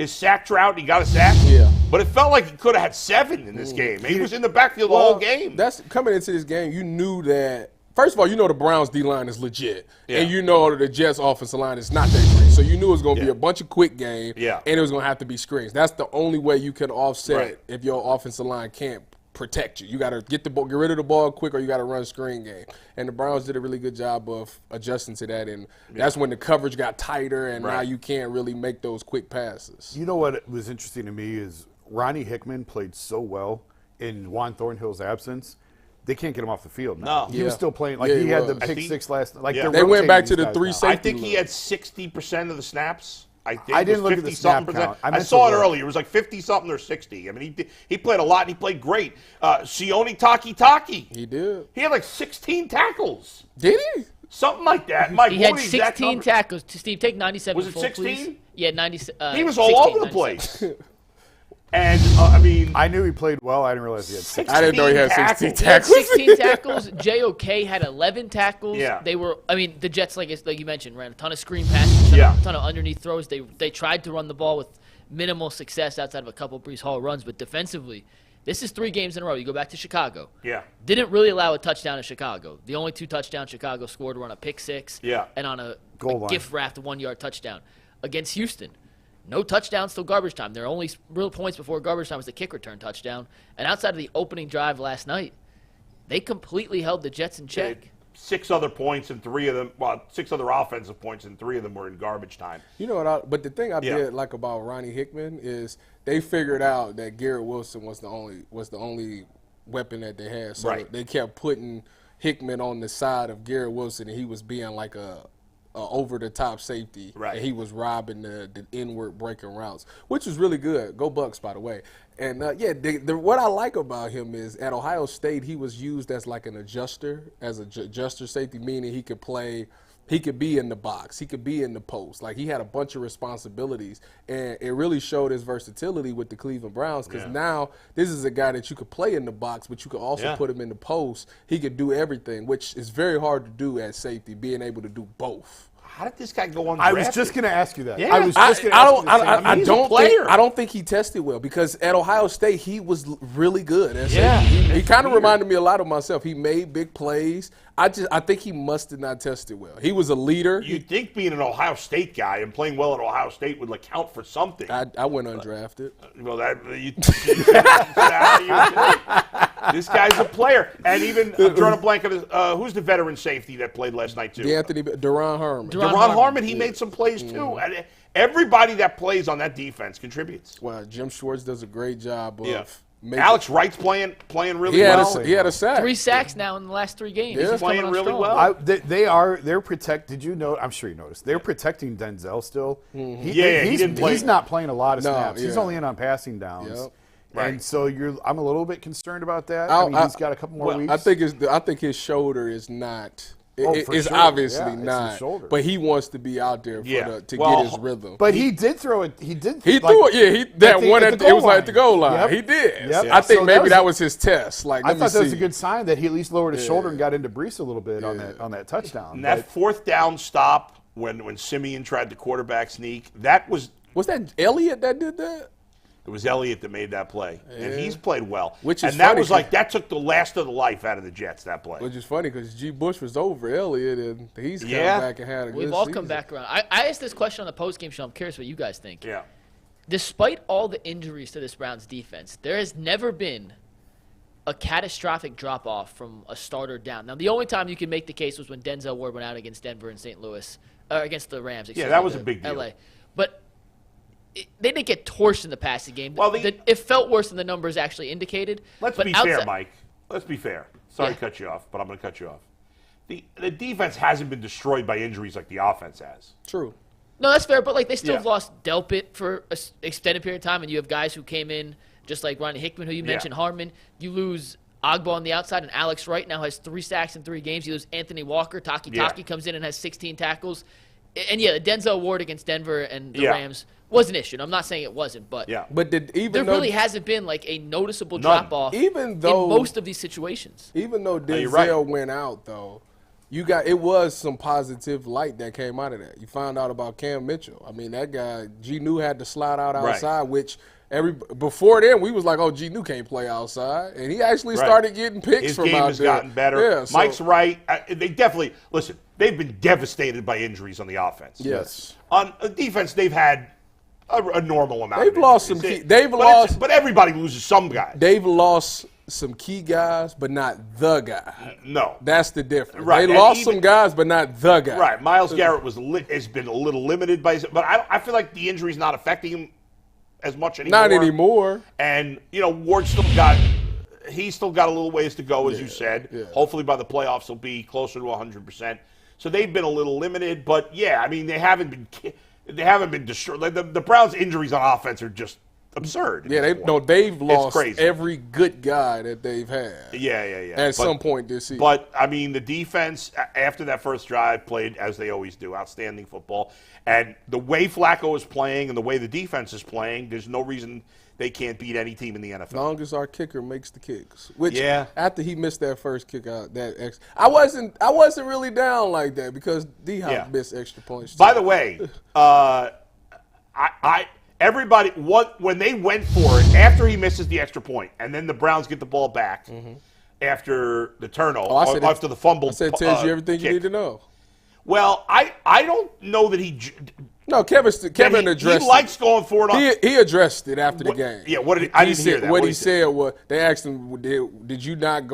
sack drought. He got a sack. Yeah. But it felt like he could have had 7 in this game. He was in the backfield the whole game. That's coming into this game. You knew that. First of all, the Browns D-line is legit. Yeah. And the Jets offensive line is not that great. So you knew it was going to be a bunch of quick game. Yeah. And it was going to have to be screens. That's the only way you can offset Right. if your offensive line can't protect you. You got to get rid of the ball quick, or you got to run screen game. And the Browns did a really good job of adjusting to that, and that's when the coverage got tighter, and now you can't really make those quick passes. You know what was interesting to me is Ronnie Hickman played so well in Juan Thornhill's absence. They can't get him off the field now. No. He was still playing. Like, Yeah, he he had was. the pick six last night. Like, Yeah. They went back to the rotating three these guys now. safety. I think he had 60% of the snaps. I think I didn't it was look at the snap 50-something count. I percent. I meant saw to it look. earlier. It was like 50-something or 60. I mean, he played a lot, and he played great. Sione Taki. He did. He had like 16 tackles. Did he? Something like that. Mike, He what had were the exact 16 numbers? tackles. Steve, take 97 Was it full, 16? please. Yeah, 90. He was all 16, over the 97. place. And, I mean, I knew he played well. I didn't realize he had 6. I didn't know he had 16 tackles. He had tackles. 16 tackles. JOK had 11 tackles. Yeah. They were, I mean, the Jets, like you mentioned, ran a ton of screen passes, a ton of underneath throws. They tried to run the ball with minimal success outside of a couple Brees Hall runs, but defensively, this is 3 games in a row. You go back to Chicago. Yeah. Didn't really allow a touchdown in Chicago. The only 2 touchdowns Chicago scored were on a pick 6 and on a Goal line. gift wrapped 1-yard touchdown. Against Houston, no touchdowns till garbage time. Their only real points before garbage time was the kick return touchdown. And outside of the opening drive last night, they completely held the Jets in check. 6 other points and 3 of them, 6 other offensive points and 3 of them were in garbage time. You know what? But the thing I did like about Ronnie Hickman is they figured out that Garrett Wilson was the only weapon that they had. So they kept putting Hickman on the side of Garrett Wilson, and he was being like a over-the-top safety, and he was robbing the inward breaking routes, which was really good. Go Bucks, by the way. And, what I like about him is at Ohio State he was used as like an adjuster, as an adjuster safety, meaning he could be in the box, he could be in the post. Like, he had a bunch of responsibilities, and it really showed his versatility with the Cleveland Browns because now this is a guy that you could play in the box, but you could also put him in the post. He could do everything, which is very hard to do at safety, being able to do both. How did this guy go undrafted? I was just going to ask you that. Yeah. I was just going to ask you the same thing. I don't think he tested well because at Ohio State he was really good. He kind of reminded me a lot of myself. He made big plays. I think he must have not tested well. He was a leader. You'd think being an Ohio State guy and playing well at Ohio State would count for something. I went undrafted. Well, this guy's a player. And even I'm drawing a blank on who's the veteran safety that played last night too? Deron Harmon. Deron Harmon, he made some plays too. And everybody that plays on that defense contributes. Well, Jim Schwartz does a great job of Alex Wright's playing really well. He had a sack. 3 sacks now in the last 3 games. Yeah. He's Playing coming on really strong. well. They're protect. Did you know? I'm sure you noticed. They're protecting Denzel still. He didn't play. He's not playing a lot of No, snaps. He's yeah. only in on passing downs. Yep. And so I'm a little bit concerned about that. I mean, he's got a couple more weeks. I think his shoulder is not. It's sure. obviously Yeah, it's his not. shoulder. But he wants to be out there to get his rhythm. But he did throw it. He did. He threw it. Yeah, it was like the goal line. Yep. He did. Yep. I think So maybe that was his test. Like, I let me thought that was see. a good sign that he at least lowered his shoulder and got into Brees a little bit on that touchdown. And that 4th down stop when Siemian tried the quarterback sneak, Was that Elliott that did that? it was Elliott that made that play. And he's played well. Which is and that funny, was that took the last of the life out of the Jets, that play. Which is funny because G. Bush was over Elliott, and he's come back and had a good We've all come season. back around. I asked this question on the postgame show. I'm curious what you guys think. Yeah. Despite all the injuries to this Browns defense, there has never been a catastrophic drop-off from a starter down. Now, the only time you can make the case was when Denzel Ward went out against Denver and St. Louis, against the Rams. That was a big deal. LA. But they didn't get torched in the passing game. Well, it felt worse than the numbers actually indicated. Let's but be fair, Mike. Let's be fair. Sorry to cut you off, but I'm going to cut you off. The defense hasn't been destroyed by injuries like the offense has. True. No, that's fair, but they still have lost Delpit for an extended period of time, and you have guys who came in, just like Ronnie Hickman, who you mentioned, Harmon. You lose Agbo on the outside, and Alex Wright now has 3 sacks in 3 games. You lose Anthony Walker. Taki comes in and has 16 tackles. And, the Denzel Ward against Denver and the Rams was an issue. And I'm not saying it wasn't, but But there really hasn't been a noticeable drop-off even though, in most of these situations. Even though Denzel went out, though, it was some positive light that came out of that. You found out about Cam Mitchell. I mean, that guy, Gnu had to slide out outside, which before then we was like, oh, Gnu can't play outside. And he actually started getting picks from out there. His game has gotten better. Yeah, Mike's right. They definitely – listen, they've been devastated by injuries on the offense. Yes. On defense, they've had a normal amount. They've lost some – but everybody loses some guys. They've lost some key guys, but not the guy. No. That's the difference. Right, They and lost even- some guys, but not the guy. Right. Myles Garrett has been a little limited by, but I feel like the injury's not affecting him as much anymore. Not anymore. And Ward he's still got a little ways to go, as you said. Yeah. Hopefully by the playoffs he'll be closer to 100%. So they've been a little limited, but yeah, I mean they haven't been destroyed. Like the Browns' injuries on offense are just absurd. Yeah, they've lost crazy. every good guy that they've had. Yeah. At some point this season. But, I mean, the defense, after that first drive, played as they always do, outstanding football. And the way Flacco is playing and the way the defense is playing, there's no reason they can't beat any team in the NFL. As long as our kicker makes the kicks. Which, Yeah. after he missed that first kick out, I wasn't really down like that because D-Hop Yeah. missed extra points. By the way, everybody, when they went for it, after he misses the extra point, and then the Browns get the ball back after the turnover, after the fumble. I said tells you everything you kick. need to know. Well, I don't know that he. No, Kevin addressed He likes going for it. He addressed it after the game. Yeah, what did I didn't hear that. What he said was they asked him, "Did you not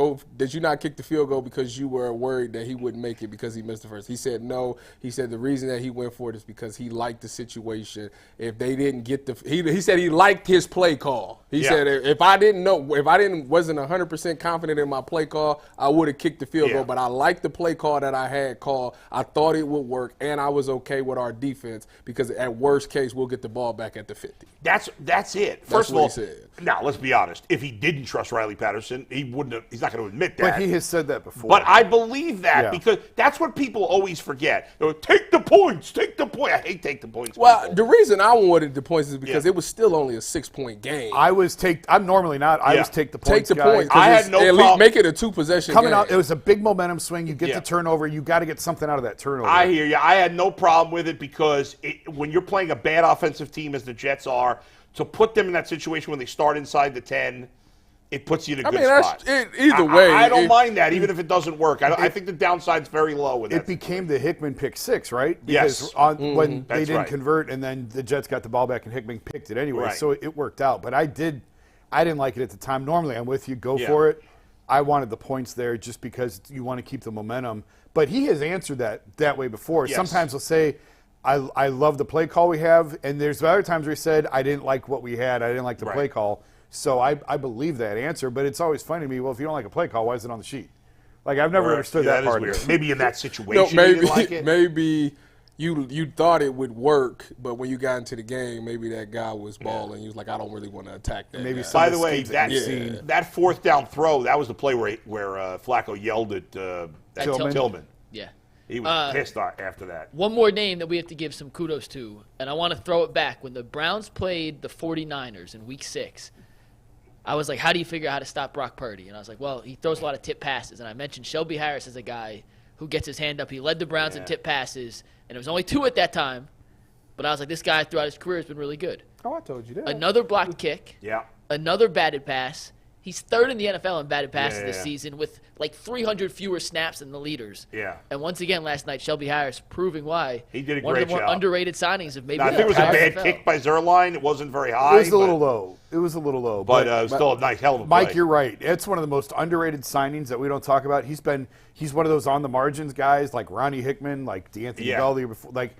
kick the field goal because you were worried that he wouldn't make it because he missed the first?" He said no. He said the reason that he went for it is because he liked the situation. If they didn't get he said he liked his play call. He said if I wasn't 100% confident in my play call, I would have kicked the field goal. But I liked the play call that I had called. I thought it would work, and I was okay with our defense. Because at worst case, we'll get the ball back at the 50. That's it. That's First of what all, he said. now let's be honest. If he didn't trust Riley Patterson, he's not going to admit that. But he has said that before. But I believe that Yeah. because that's what people always forget. They go, take the points, take the point. I hate take the points. Well, people. the reason I wanted the points is because Yeah. it was still only a 6-point game. I'm normally not. I Yeah. was take the Take points the guy. points. I had no at least problem. make it a 2-possession Coming game. out, it was a big momentum swing. You get Yeah. the turnover. You got to get something out of that turnover. I hear you. I had no problem with it because when you're playing a bad offensive team as the Jets are, to put them in that situation when they start inside the 10, it puts you in a good spot. Either way. I don't mind that, even if it doesn't work. I think the downside's very low with that. It became the Hickman pick six, right? Yes. Because when they That's didn't right. convert, and then the Jets got the ball back, and Hickman picked it anyway, Right. so it worked out. But I didn't like it at the time. Normally, I'm with you. Go Yeah. for it. I wanted the points there just because you want to keep the momentum. But he has answered that way before. Yes. Sometimes he'll say, I love the play call we have, and there's other times where he said, I didn't like what we had. I didn't like the Right. play call. So I believe that answer, but it's always funny to me, well, if you don't like a play call, why is it on the sheet? Like, I've never understood that is part weird. of it. Maybe in that situation No, you maybe didn't like it. maybe you thought it would work, but when you got into the game, maybe that guy was balling. You was like, I don't really want to attack that. Maybe guy. some By of the the way, schemes that we've seen. that fourth down throw, that was the play where Flacco yelled at Tillman. Yeah. He was pissed after that. One more name that we have to give some kudos to, and I want to throw it back. When the Browns played the 49ers in Week 6, I was like, how do you figure out how to stop Brock Purdy? And I was like, well, he throws a lot of tip passes. And I mentioned Shelby Harris as a guy who gets his hand up. He led the Browns in tip passes, and it was only 2 at that time. But I was like, this guy throughout his career has been really good. Oh, I told you that. Another blocked kick, Yeah. another batted pass. He's third in the NFL in batted passes this Yeah. season with like 300 fewer snaps than the leaders. Yeah. And once again last night, Shelby Harris proving why He did a one great of the more job. underrated signings of maybe Now, I think it was a the bad NFL. kick by Zerline. It wasn't very high. It was a little low. It was a little low. But it was still a nice hell of a Mike, play. you're right. It's one of the most underrated signings that we don't talk about. He's one of those on the margins guys like Ronnie Hickman, like D'Anthony Yeah. Bell. Like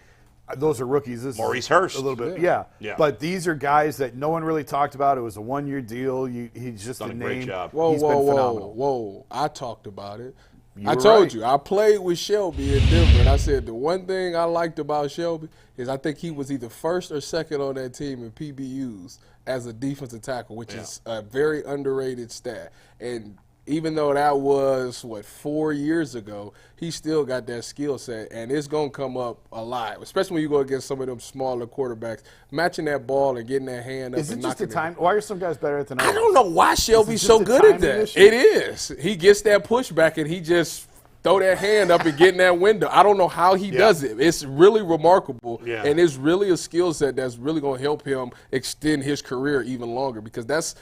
those are rookies. This Maurice is Hurst. a little bit, yeah. Yeah. But these are guys that no one really talked about. It was a 1-year deal. He's just Done a a name. great job. Whoa, He's been phenomenal. whoa. I talked about it. You I were told right. you. I played with Shelby in Denver, and I said the one thing I liked about Shelby is I think he was either first or second on that team in PBUs as a defensive tackle, which is a very underrated stat. And even though that was, 4 years ago, he still got that skill set, and it's going to come up a lot, especially when you go against some of them smaller quarterbacks. Matching that ball and getting that hand up Is it and just the knocking time? Why are some guys better at than others? I don't know why Shelby's just so a good at timing that. issue? It is. He gets that pushback and he just throw that hand up and get in that window. I don't know how he does it. It's really remarkable, and it's really a skill set that's really going to help him extend his career even longer because that's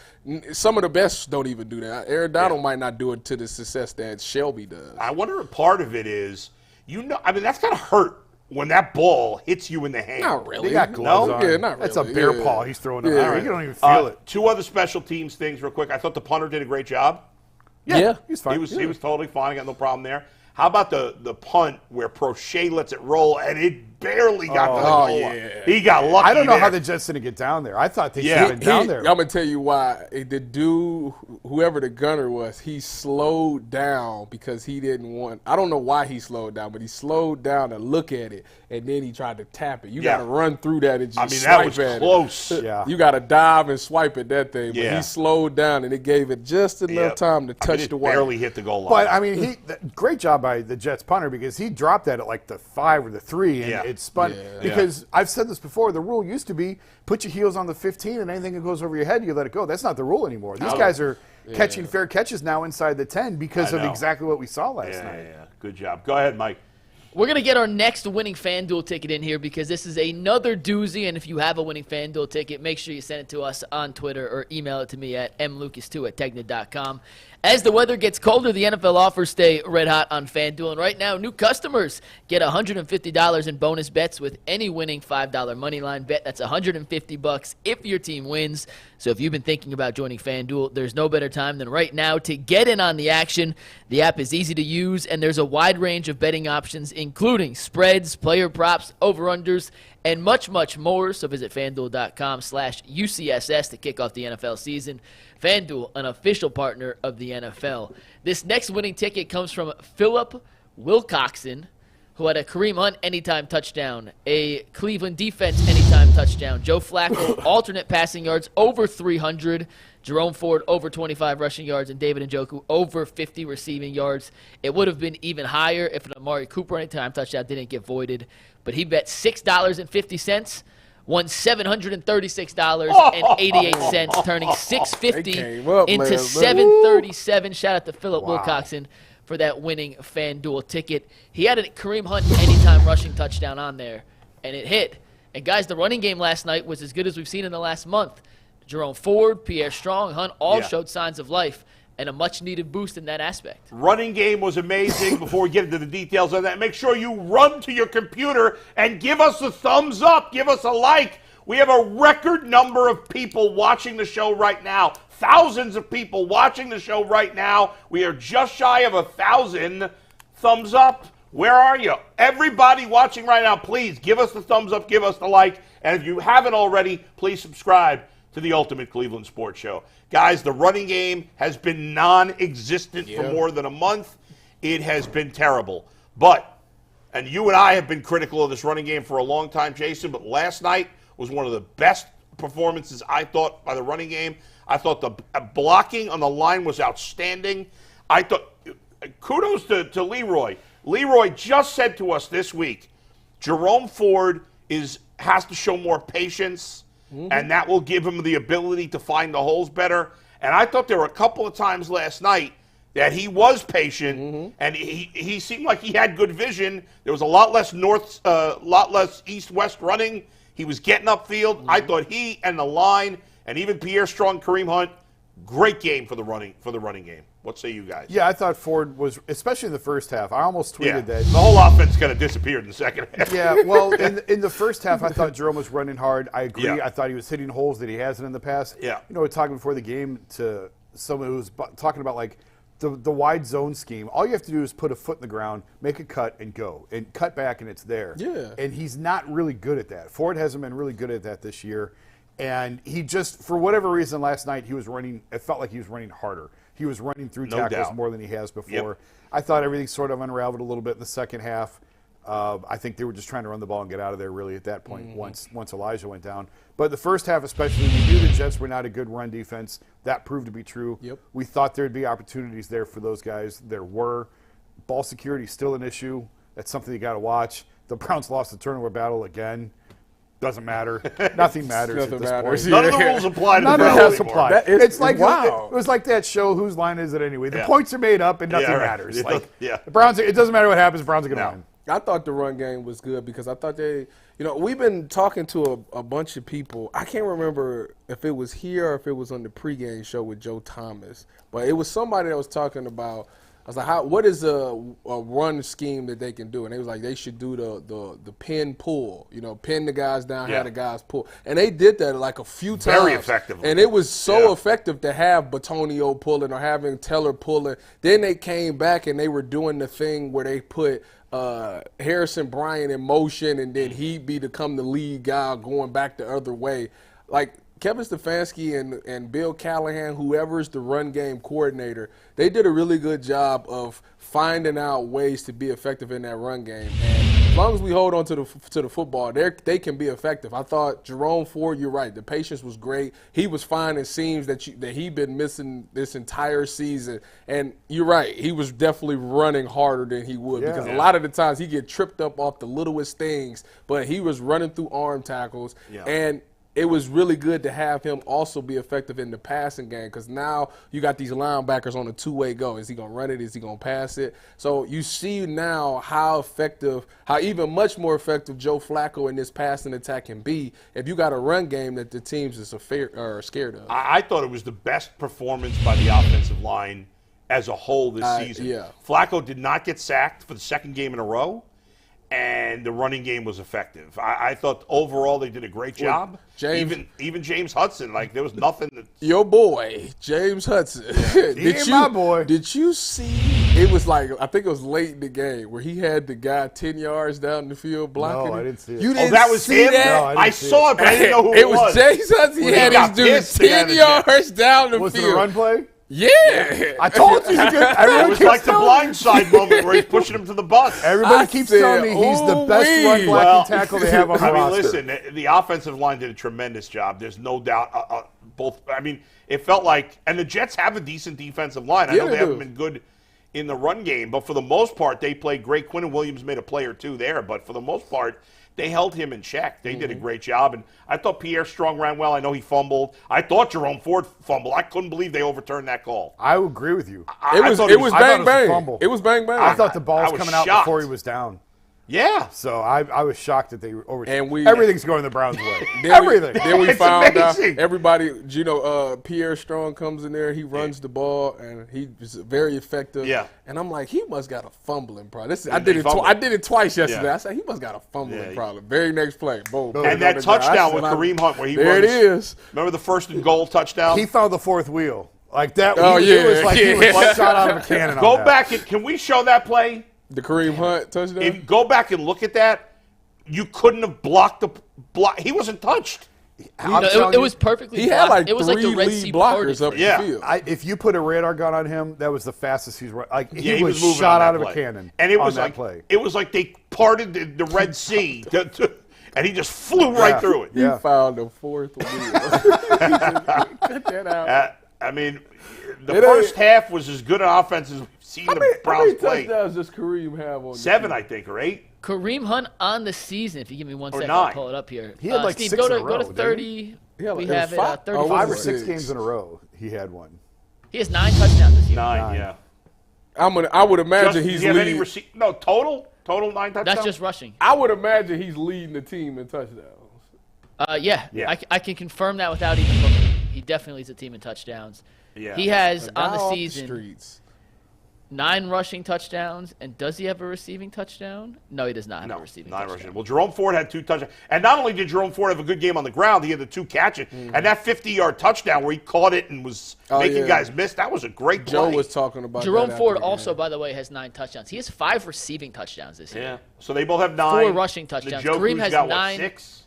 some of the best don't even do that. Aaron Donald might not do it to the success that Shelby does. I wonder if part of it is, I mean, that's got to hurt when that ball hits you in the hand. Not really. They got gloves No? on. Yeah, not That's a really. bear Yeah. paw he's throwing Yeah. up. You don't even feel it. Two other special teams things real quick. I thought the punter did a great job. Yeah. He's fine. He was totally fine. I got no problem there. How about the punt where Prochet lets it roll and it barely got to the goal line? yeah. He got lucky. I don't know there. how the Jets didn't get down there. I thought they should Yeah. have been down there. I'm gonna tell you why. The dude, whoever the gunner was, he slowed down because he didn't want. I don't know why he slowed down, but he slowed down to look at it, and then he tried to tap it. You Yeah. got to run through that and just I mean, swipe that was at close. it. Yeah. You got to dive and swipe at that thing. But Yeah. he slowed down, and it gave it just enough time to touch it the white. barely hit the goal line. But I mean, great job by the Jets punter because he dropped that at like the 5 or the 3, and Yeah. it spun. Yeah. Because I've said this before, the rule used to be put your heels on the 15, and anything that goes over your head, you let it go. That's not the rule anymore. These guys are catching fair catches now inside the 10 because I of know. exactly what we saw last night. yeah. Good job. Go ahead, Mike. We're going to get our next winning FanDuel ticket in here because this is another doozy. And if you have a winning FanDuel ticket, make sure you send it to us on Twitter or email it to me at mlucas2@tegna.com. As the weather gets colder, the NFL offers stay red hot on FanDuel. And right now, new customers get $150 in bonus bets with any winning $5 moneyline bet. That's $150 if your team wins. So if you've been thinking about joining FanDuel, there's no better time than right now to get in on the action. The app is easy to use, and there's a wide range of betting options, including spreads, player props, over-unders, and much, much more. So visit FanDuel.com/UCSS to kick off the NFL season. FanDuel, an official partner of the NFL. This next winning ticket comes from Philip Wilcoxon, who had a Kareem Hunt anytime touchdown, a Cleveland defense anytime touchdown, Joe Flacco alternate passing yards over 300, Jerome Ford over 25 rushing yards, and David Njoku over 50 receiving yards. It would have been even higher if an Amari Cooper anytime touchdown didn't get voided, but he bet $6.50, won $736.88, turning $6.50 came up, into man. $7.37. Shout out to Philip Wilcoxon for that winning FanDuel ticket. He had a Kareem Hunt anytime rushing touchdown on there, and it hit. And guys, the running game last night was as good as we've seen in the last month. Jerome Ford, Pierre Strong, Hunt all showed signs of life and a much-needed boost in that aspect. Running game was amazing. Before we get into the details of that, make sure you run to your computer and give us a thumbs up. Give us a like. We have a record number of people watching the show right now. Thousands of people watching the show right now. We are just shy of 1,000 thumbs up. Where are you? Everybody watching right now, please give us the thumbs up, give us the like. And if you haven't already, please subscribe to the Ultimate Cleveland Sports Show. Guys, the running game has been non-existent for more than a month. It has been terrible. But, and you and I have been critical of this running game for a long time, Jason, but last night was one of the best performances, I thought, by the running game. I thought the blocking on the line was outstanding. I thought, kudos to Leroy. Leroy just said to us this week, Jerome Ford has to show more patience, and that will give him the ability to find the holes better. And I thought there were a couple of times last night that he was patient, and he seemed like he had good vision. There was a lot less east-west running. He was getting upfield. I thought he and the line, and even Pierre Strong, Kareem Hunt, great game for the running game. What say you guys? Yeah, I thought Ford was, especially in the first half. I almost tweeted that. The whole offense kind of disappeared in the second half. Yeah, well, in the first half, I thought Jerome was running hard. I agree. Yeah. I thought he was hitting holes that he hasn't in the past. Yeah. You know, we were talking before the game to someone who was talking about, like, the wide zone scheme. All you have to do is put a foot in the ground, make a cut, and go. And cut back, and it's there. Yeah. And he's not really good at that. Ford hasn't been really good at that this year. And he just, for whatever reason, last night he was running, it felt like he was running harder. He was running through No tackles doubt. more than he has before. Yep. I thought everything sort of unraveled a little bit in the second half. I think they were just trying to run the ball and get out of there really at that point once Elijah went down. But the first half especially, we knew the Jets were not a good run defense. That proved to be true. Yep. We thought there would be opportunities there for those guys. There were. Ball security is still an issue. That's something you got to watch. The Browns lost the turnover battle again. Doesn't matter. Nothing matters Nothing at this matters. point. None of the rules apply to None the of Browns the anymore. apply. It's like wow. it was like that show. Whose line is it anyway? The Yeah. points are made up and nothing Yeah, right. matters. It Like does- yeah. the Browns. It doesn't matter what happens. The Browns are going to No. win. I thought the run game was good because I thought we've been talking to a bunch of people. I can't remember if it was here or if it was on the pregame show with Joe Thomas, but it was somebody that was talking about I was like, what is a run scheme that they can do? And they was like, they should do the pin pull. Pin the guys down, have the guys pull. And they did that like a few times. Very effectively. And it was so effective to have Batonio pulling or having Teller pulling. Then they came back and they were doing the thing where they put Harrison Bryant in motion, and then he'd become the lead guy going back the other way. Like, Kevin Stefanski and Bill Callahan, whoever's the run game coordinator, they did a really good job of finding out ways to be effective in that run game. And as long as we hold on to the football, they can be effective. I thought Jerome Ford, you're right, the patience was great. He was finding seams that he'd been missing this entire season. And you're right, he was definitely running harder than he would because a lot of the times he get tripped up off the littlest things, but he was running through arm tackles. And it was really good to have him also be effective in the passing game because now you got these linebackers on a two-way go. Is he going to run it? Is he going to pass it? So you see now how even much more effective Joe Flacco in this passing attack can be if you got a run game that the teams are scared of. I thought it was the best performance by the offensive line as a whole this season. Flacco did not get sacked for the second game in a row. And the running game was effective. I thought overall they did a great job. Even James Hudson, like there was nothing. Your boy, James Hudson. My boy. Did you see? It was like, I think it was late in the game where he had the guy 10 yards down the field blocking. No, I didn't see it. You didn't that was see him? that? No, I saw it, but I didn't know who it was. James Hudson. He had his dude 10 yards down the was field. Was it a run play? Yeah. I told you. It was like the blindside moment where he's pushing him to the bus. Everybody keeps telling me he's the best run blocking tackle they have on the roster. Listen, the offensive line did a tremendous job. There's no doubt. It felt like, and the Jets have a decent defensive line. I know they haven't been good in the run game, but for the most part, they played great. Quinnen Williams made a play or two there, but for the most part, they held him in check. They did a great job, and I thought Pierre Strong ran well. I know he fumbled. I thought Jerome Ford fumbled. I couldn't believe they overturned that call. I agree with you. It was bang bang. It was bang bang. I thought the ball was coming out before he was down. Yeah. So I was shocked that they overturned. And everything's going the Browns' way. Then we found amazing. out everybody. Pierre Strong comes in there. He runs the ball, and he's very effective. Yeah. And I'm like, he must got a fumbling problem. I did it twice yesterday. Yeah. I said he must got a fumbling problem. Very next play, boom. And that touchdown with Kareem Hunt where he runs. There it is. Remember the first and goal touchdown? He found the fourth wheel like that. Oh It was like he was shot out of a cannon. Go back and can we show that play? The Kareem Hunt touchdown? If you go back and look at that, you couldn't have blocked the block. He wasn't touched. It was perfectly He had like it was like the three Red lead Sea blockers party. up the field. If you put a radar gun on him, that was the fastest he's run. Like he was moving shot on out that of a play. cannon. And it was on like that play. It was like they parted the Red Sea, and he just flew right through it. He found the fourth wheel. Cut that out. The first half was as good an offense as we've seen the Browns play. How many touchdowns does Kareem have on 7, I think, or 8. Kareem Hunt on the season, if you give me 1 second, 9. I'll pull it up here. He had like Steve, 6 go in to a row, go to 30. Yeah, We it was have it 5 5 or 6 6 games in a row. He had one. He has 9 touchdowns this year. 9, yeah. I would imagine he's do you have any leading. No, total 9 touchdowns? That's just rushing. I would imagine he's leading the team in touchdowns. Yeah. Yeah. I can confirm that without even looking. He definitely leads the team in touchdowns. Yeah. He has A guy on the off season streets. 9 rushing touchdowns, and does he have a receiving touchdown? No, he does not have a receiving 9 touchdown. rushing. Well, Jerome Ford had 2 touchdowns. And not only did Jerome Ford have a good game on the ground, he had the 2 catches. And that 50-yard touchdown where he caught it and was making guys miss, that was a great play. Joe was talking about Jerome that Ford after the also, game. by the way, has 9 touchdowns. He has 5 receiving touchdowns this year. Yeah. So they both have 9. 4 rushing touchdowns. Njoku's Kareem has got, 9. 6?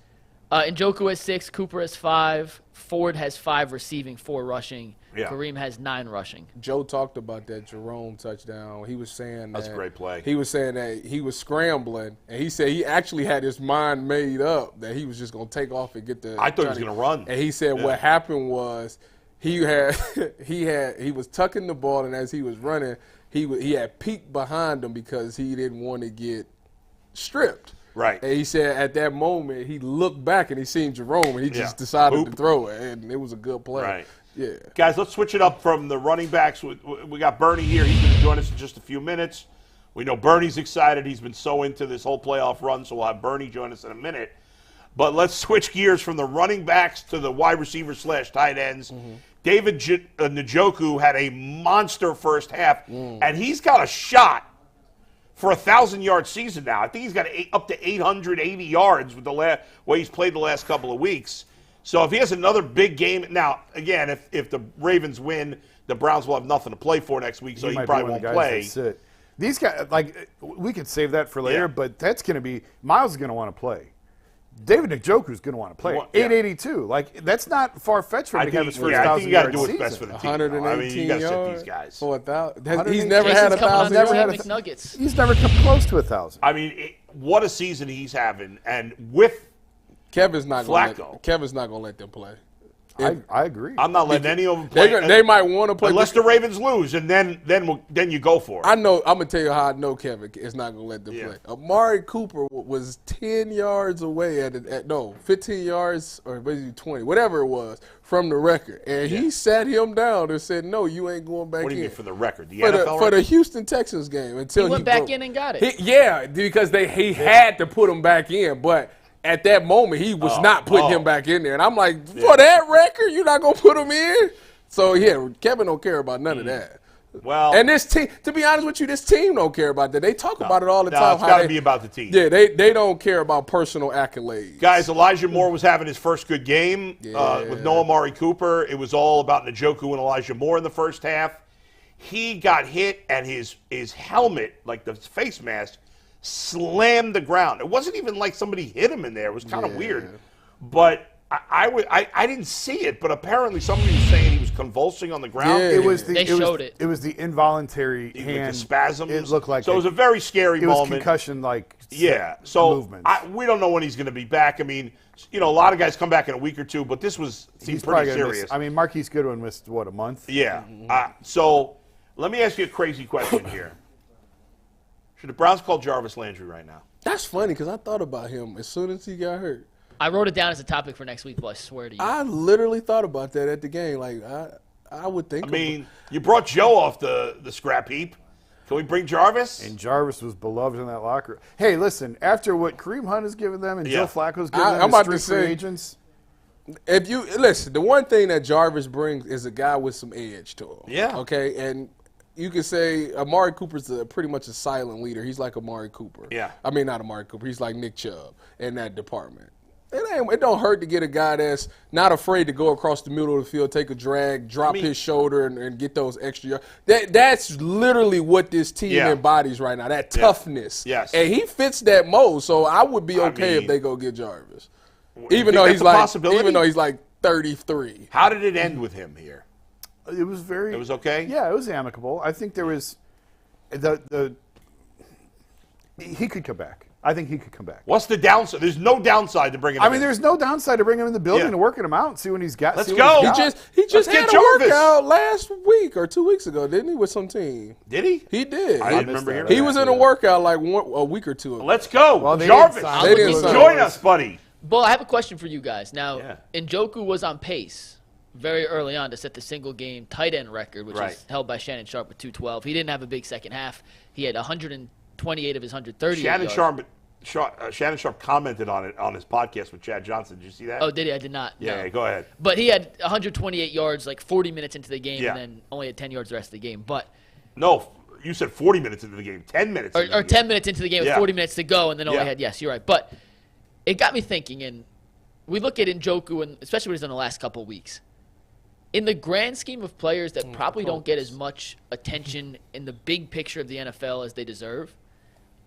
Njoku has 6. Cooper has 5. Ford has 5 receiving, 4 rushing. Yeah. Kareem has 9 rushing. Joe talked about that Jerome touchdown. He was saying That's a great play. He was saying that he was scrambling, and he said he actually had his mind made up that he was just going to take off and get the. I thought he was going to run. And he said what happened was he was tucking the ball, and as he was running, he had peeked behind him because he didn't want to get stripped. Right. And he said at that moment he looked back and he seen Jerome and he just decided to throw it, and it was a good play. Right. Yeah. Guys, let's switch it up from the running backs. We got Bernie here. He's going to join us in just a few minutes. We know Bernie's excited. He's been so into this whole playoff run, so we'll have Bernie join us in a minute. But let's switch gears from the running backs to the wide receivers / tight ends. David Njoku had a monster first half, and he's got a shot for a 1,000-yard season now. I think he's got up to 880 yards with the way he's played the last couple of weeks. So if he has another big game, now again, if the Ravens win, the Browns will have nothing to play for next week, so he probably won't play. These guys, like, we could save that for later, but that's going to be Miles is going to want to play. David Njoku is going to want to play. 882, like that's not far fetched for him to have his first 1,000 I think you got to yard do what's best for the team. 118 I mean, you got to sit these guys. For 1,000. He's Jason's never had 1,000 coming on yards. McNuggets. He's never come close to 1,000. I mean, what a season he's having, and with Kevin's not going Flacco. to let them play. I agree. I'm not letting any of them play. They might want to play unless the Ravens lose, and then you go for it. I know. I'm gonna tell you how I know Kevin is not gonna let them play. Amari Cooper was 10 yards away 15 yards or maybe 20, whatever it was, from the record, and he sat him down and said, "No, you ain't going back in." What do you mean for the record? For the Houston Texans game until He went back in and got it. because he had to put him back in, but. At that moment, he was not putting him back in there. And I'm like, for that record, you're not going to put him in? So, Kevin don't care about none of that. Well, and this team, to be honest with you, this team don't care about that. They talk about it all the time. It's got to be about the team. Yeah, they don't care about personal accolades. Guys, Elijah Moore was having his first good game with no Amari Cooper. It was all about Njoku and Elijah Moore in the first half. He got hit, and his helmet, like the face mask, slammed the ground. It wasn't even like somebody hit him in there. It was kind of weird. But I didn't see it, but apparently somebody was saying he was convulsing on the ground. Yeah. They showed it. It was the involuntary hand. The spasms. It looked like so. It was a very scary moment. It was concussion-like movements. We don't know when he's going to be back. I mean, a lot of guys come back in a week or two, but this seemed pretty serious. Marquise Goodwin missed, a month? Yeah. So let me ask you a crazy question here. Should the Browns call Jarvis Landry right now? That's funny because I thought about him as soon as he got hurt. I wrote it down as a topic for next week, but I swear to you. I literally thought about that at the game. Like, I would think. You brought Joe off the scrap heap. Can we bring Jarvis? And Jarvis was beloved in that locker room. Hey, listen, after what Kareem Hunt has given them and Joe Flacco's given them as free agents. If you listen, the one thing that Jarvis brings is a guy with some edge to him. Yeah. Okay, and you can say Amari Cooper's pretty much a silent leader. He's like Amari Cooper. Yeah. I mean, not Amari Cooper. He's like Nick Chubb in that department. It don't hurt to get a guy that's not afraid to go across the middle of the field, take a drag, drop his shoulder, and get those extra yards. That's literally what this team embodies right now, that toughness. Yes. And he fits that mold, so I would be okay if they go get Jarvis. Even though he's like 33. How did it end with him here? It was It was okay? Yeah, it was amicable. I think there was he could come back. I think he could come back. What's the downside? There's no downside to bringing him in. There's no downside to bringing him in the building and working him out and see when he's got. Let's go. He just had a workout last week or 2 weeks ago, didn't he, with some team? Did he? He did. I didn't remember hearing He was in a workout like a week or two ago. Let's go. Well, Jarvis, join us, buddy. Well, I have a question for you guys. Now, Njoku was on pace very early on to set the single-game tight end record, which is held by Shannon Sharp with 212. He didn't have a big second half. He had 128 of his 130 Shannon Sharp commented on it on his podcast with Chad Johnson. Did you see that? Oh, did he? I did not. Yeah, no. Go ahead. But he had 128 yards like 40 minutes into the game and then only had 10 yards the rest of the game. But no, you said 40 minutes into the game, 10 minutes. Or 10 minutes into the game with 40 minutes to go and then only had, yes, you're right. But it got me thinking, and we look at Njoku, and especially what he's done the last couple of weeks. In the grand scheme of players that probably don't get as much attention in the big picture of the NFL as they deserve,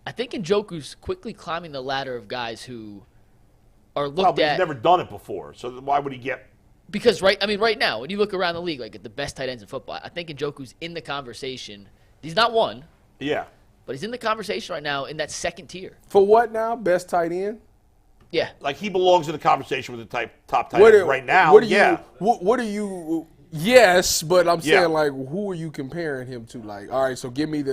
I think Njoku's quickly climbing the ladder of guys who are looked at. He's never done it before, so why would he get? Because right now, when you look around the league, like at the best tight ends in football, I think Njoku's in the conversation. He's not one. Yeah. But he's in the conversation right now in that second tier. For what now? Best tight end? Yeah. Like he belongs in the conversation with the top tight ends right now. What are you? Yes, but I'm saying, like, who are you comparing him to? Like, all right, so give me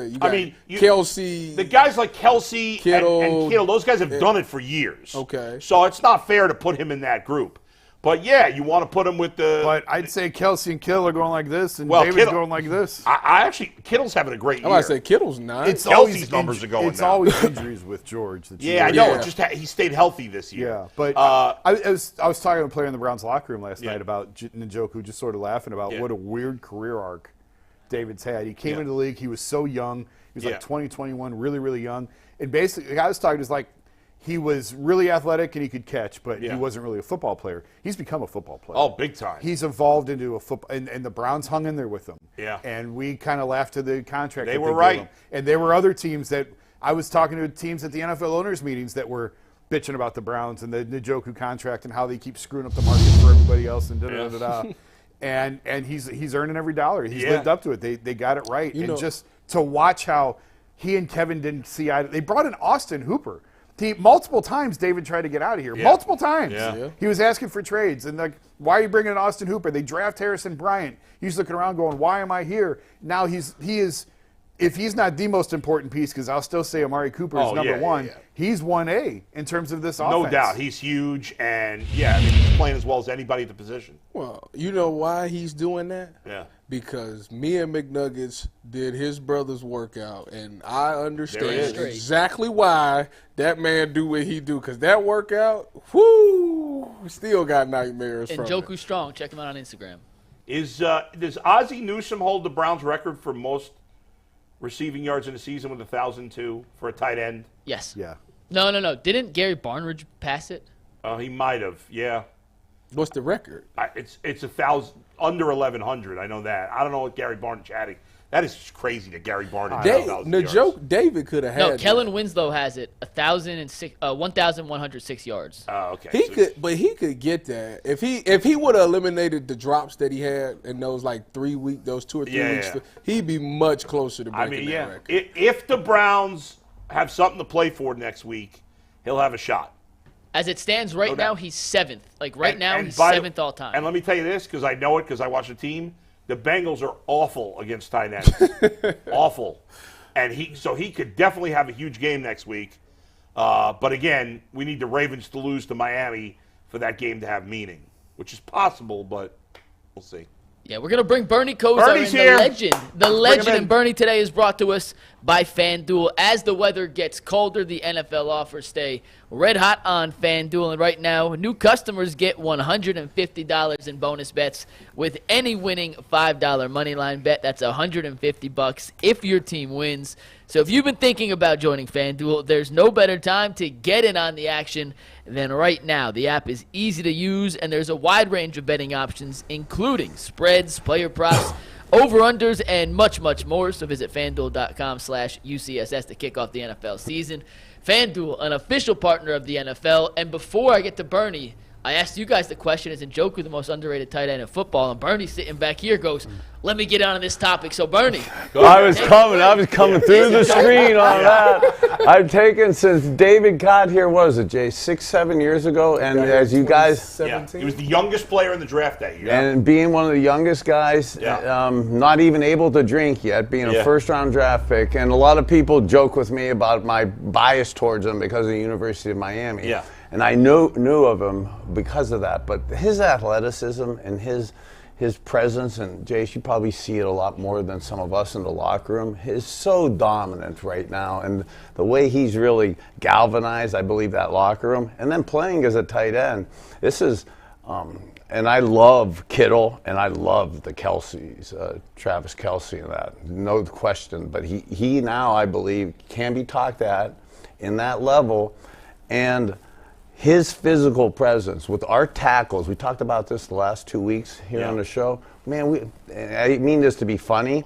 Kelsey. The guys like Kelsey Kittle, and Kittle, those guys have done it for years. Okay. So it's not fair to put him in that group. But yeah, you want to put him with the. But I'd say Kelsey and Kittle are going like this, and Well, David's Kittle- going like this. I actually, Kittle's having a great year. I want to say Kittle's not. It's Kelsey's numbers are going It's down. always injuries with George. Yeah, I know. Just he stayed healthy this year. Yeah, but I was talking to a player in the Browns locker room last night about Njoku, just sort of laughing about what a weird career arc David's had. He came into the league, he was so young. He was like 20, 21, really, really young. And basically, the guy I was talking to is like, he was really athletic and he could catch, but he wasn't really a football player. He's become a football player. Oh, big time. He's evolved into a football, and the Browns hung in there with him. Yeah. And we kind of laughed at the contract. They were gave right. him. And there were other teams that I was talking to teams at the NFL owners meetings that were bitching about the Browns and the Njoku contract and how they keep screwing up the market for everybody else and da-da-da-da-da. And he's earning every dollar. He's lived up to it. They got it right. And just to watch how he and Kevin didn't see eye. They brought in Austin Hooper. Multiple times David tried to get out of here. Multiple times. Yeah. He was asking for trades. And like, why are you bringing in Austin Hooper? They draft Harrison Bryant. He's looking around going, why am I here? Now he is, if he's not the most important piece, because I'll still say Amari Cooper is number one, he's 1A in terms of this offense. No doubt. He's huge. And, he's playing as well as anybody at the position. Well, you know why he's doing that? Yeah. Because me and McNuggets did his brother's workout, and I understand There exactly why that man do what he do. Because that workout, whoo, still got nightmares And from Njoku it. Strong. Check him out on Instagram. Does Ozzie Newsome hold the Browns record for most receiving yards in a season with 1,002 for a tight end? Yes. Yeah. No. Didn't Gary Barnidge pass it? He might have, yeah. What's the record? It's 1,000 under 1,100. I know that. I don't know what Gary Barnidge had. That is just crazy that Gary Barnidge had 1,000 yards. David could have had No, Kellen that. Winslow has it. 1,106 yards. Oh, okay. He could get that if he would have eliminated the drops that he had in those like 3 weeks, those 2 or 3 weeks. He'd be much closer to breaking that record. If the Browns have something to play for next week, he'll have a shot. As it stands right now, he's 7th. Like And he's by 7th all time. And let me tell you this, because I know it because I watch the team. The Bengals are awful against tight ends. Awful. And he could definitely have a huge game next week. But again, we need the Ravens to lose to Miami for that game to have meaning, which is possible, but we'll see. Yeah, we're going to bring Bernie Kosar Bernie's in, here. the legend. The Let's legend, bring him in. and Bernie today is brought to us by FanDuel. As the weather gets colder, the NFL offers stay red hot on FanDuel. And right now, new customers get $150 in bonus bets with any winning $5 moneyline bet. That's $150 if your team wins. So if you've been thinking about joining FanDuel, there's no better time to get in on the action than right now. The app is easy to use, and there's a wide range of betting options, including spreads, player props, over-unders, and much, much more. So visit FanDuel.com/UCSS to kick off the NFL season. FanDuel, an official partner of the NFL. And before I get to Bernie, I asked you guys the question, is Njoku the most underrated tight end in football? And Bernie sitting back here goes, let me get on this topic. So, Bernie. I was coming through the screen on that. I've taken since David got here, what was it, Jay, 6-7 years ago? And as you guys... 17? He was the youngest player in the draft that year. And being one of the youngest guys, not even able to drink yet, being a first-round draft pick. And a lot of people joke with me about my bias towards him because of the University of Miami. Yeah. And I knew of him because of that. But his athleticism and his presence, and Jace, you probably see it a lot more than some of us in the locker room, is so dominant right now. And the way he's really galvanized, I believe, that locker room. And then playing as a tight end, this is, and I love Kittle, and I love the Kelce's, Travis Kelce and that, no question. But he now, I believe, can be talked at in that level. And his physical presence with our tackles, we talked about this the last 2 weeks here on the show. Man, I mean this to be funny,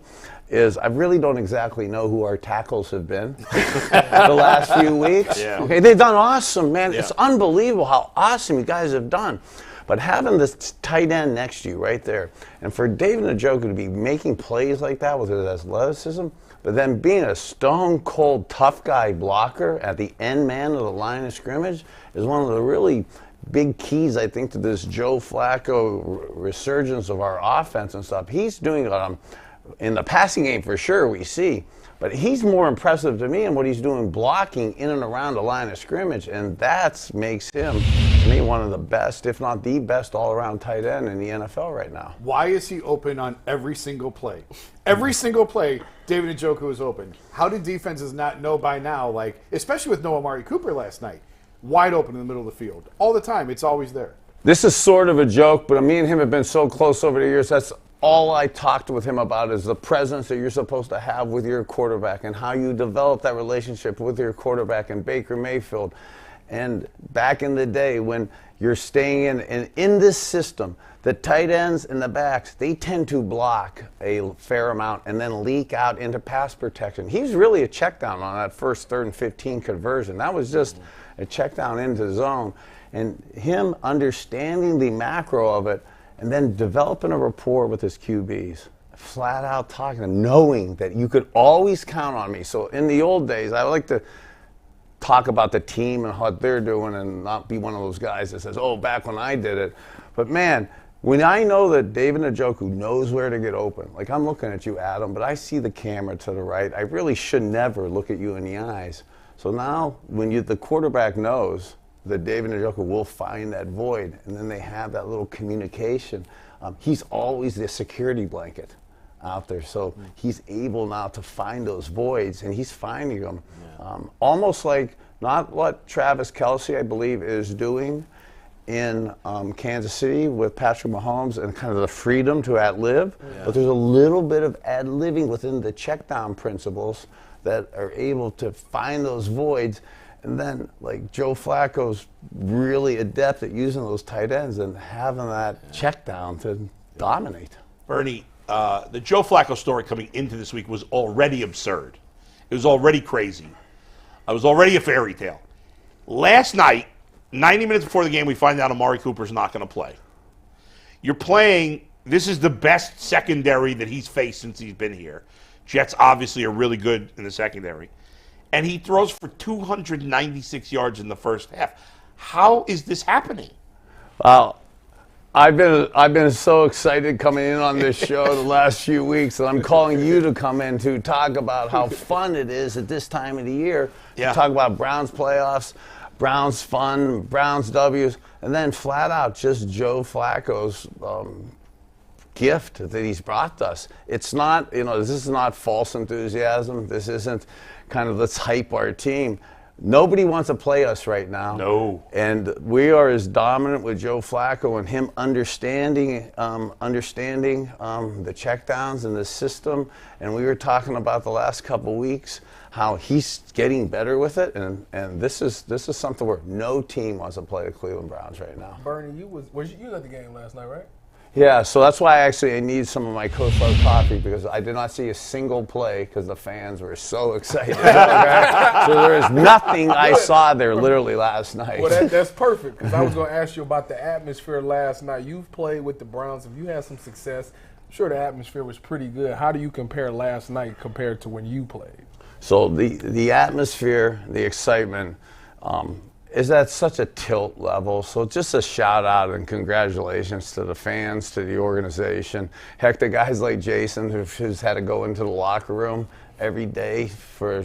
is I really don't exactly know who our tackles have been the last few weeks. Yeah. Okay, they've done awesome, man. It's unbelievable how awesome you guys have done. But having this tight end next to you right there, and for David Njoku to be making plays like that with his athleticism, but then being a stone-cold tough guy blocker at the end man of the line of scrimmage is one of the really big keys, I think, to this Joe Flacco resurgence of our offense and stuff. He's doing it in the passing game for sure, we see. But he's more impressive to me in what he's doing blocking in and around the line of scrimmage, and that makes him, to me, one of the best, if not the best, all-around tight end in the NFL right now. Why is he open on every single play? Every single play, David Njoku is open. How did defenses not know by now, like, especially with no Amari Cooper last night, wide open in the middle of the field? All the time, it's always there. This is sort of a joke, but me and him have been so close over the years. That's all I talked with him about is the presence that you're supposed to have with your quarterback and how you develop that relationship with your quarterback and Baker Mayfield. And back in the day when you're staying in this system, the tight ends and the backs, they tend to block a fair amount and then leak out into pass protection. He's really a check down on that first 3rd and 15 conversion. That was just a check down into the zone. And him understanding the macro of it and then developing a rapport with his QBs, flat out talking to them, knowing that you could always count on me. So in the old days, I like to talk about the team and what they're doing and not be one of those guys that says, oh, back when I did it. But, man, when I know that David Njoku knows where to get open, like I'm looking at you, Adam, but I see the camera to the right. I really should never look at you in the eyes. So now when the quarterback knows that David Njoku will find that void, and then they have that little communication. He's always the security blanket out there, so he's able now to find those voids, and he's finding them. Almost like not what Travis Kelce, I believe, is doing in Kansas City with Patrick Mahomes and kind of the freedom to ad-lib, but there's a little bit of ad-libbing within the check-down principles that are able to find those voids. And then, like, Joe Flacco's really adept at using those tight ends and having that check down to dominate. Bernie, the Joe Flacco story coming into this week was already absurd. It was already crazy. It was already a fairy tale. Last night, 90 minutes before the game, we find out Amari Cooper's not going to play. You're playing, this is the best secondary that he's faced since he's been here. Jets obviously are really good in the secondary. And he throws for 296 yards in the first half. How is this happening? Well, I've been so excited coming in on this show the last few weeks, and I'm calling you to come in to talk about how fun it is at this time of the year. Yeah. Talk about Browns playoffs, Browns fun, Browns W's, and then flat out just Joe Flacco's gift that he's brought us. It's not, this is not false enthusiasm. This isn't kind of let's hype our team. Nobody wants to play us right now. No. And we are as dominant with Joe Flacco and him understanding the checkdowns in the system. And we were talking about the last couple weeks how he's getting better with it. And this is something where no team wants to play the Cleveland Browns right now. Bernie, you was at the game last night, right? Yeah, so that's why I need some of my Coast Love coffee, because I did not see a single play because the fans were so excited. Okay? So there is nothing I saw there literally last night. Well, that's perfect, because I was going to ask you about the atmosphere last night. You've played with the Browns. If you had some success, I'm sure the atmosphere was pretty good. How do you compare last night compared to when you played? So the atmosphere, the excitement, is at such a tilt level. So just a shout out and congratulations to the fans, to the organization. Heck, the guys like Jason who's had to go into the locker room every day for,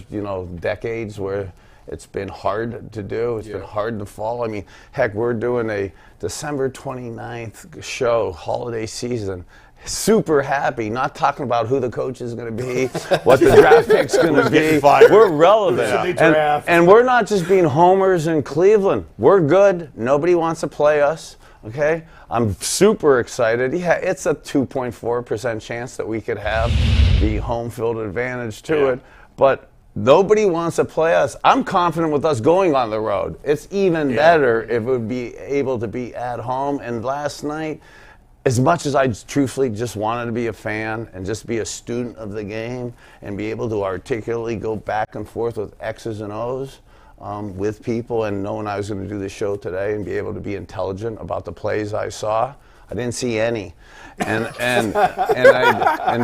decades where it's been hard to do. It's been hard to follow. I mean, heck, we're doing a December 29th show, holiday season. Super happy, not talking about who the coach is going to be, what the draft pick's going to be. We're relevant. And we're not just being homers in Cleveland. We're good. Nobody wants to play us, okay? I'm super excited. Yeah, it's a 2.4% chance that we could have the home field advantage to it. But nobody wants to play us. I'm confident with us going on the road. It's even better if it would be able to be at home. And last night, as much as I truthfully just wanted to be a fan and just be a student of the game and be able to articulately go back and forth with X's and O's with people, and knowing I was going to do this show today and be able to be intelligent about the plays I saw, I didn't see any. And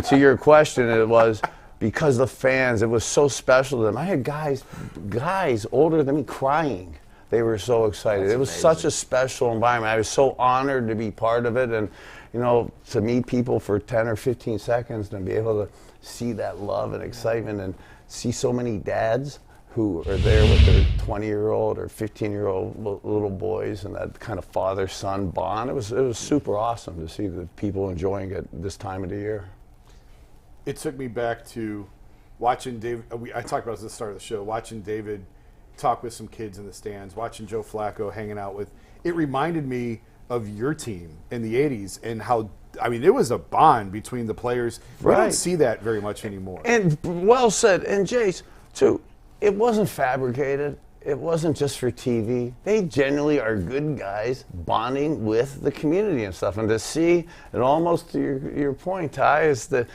to your question, it was because the fans, it was so special to them. I had guys older than me crying. They were so excited. It was such a special environment. I was so honored to be part of it, and to meet people for 10 or 15 seconds and be able to see that love and excitement and see so many dads who are there with their 20-year-old or 15-year-old little boys and that kind of father-son bond. It was super awesome to see the people enjoying it this time of the year. It took me back to watching David. I talked about this at the start of the show. Watching David talk with some kids in the stands, watching Joe Flacco hanging out with. It reminded me of your team in the '80s and how. I mean, it was a bond between the players. We don't see that very much anymore. And well said. And Jace, too, it wasn't fabricated. It wasn't just for TV. They genuinely are good guys bonding with the community and stuff. And to see, and almost to your point, Ty, is that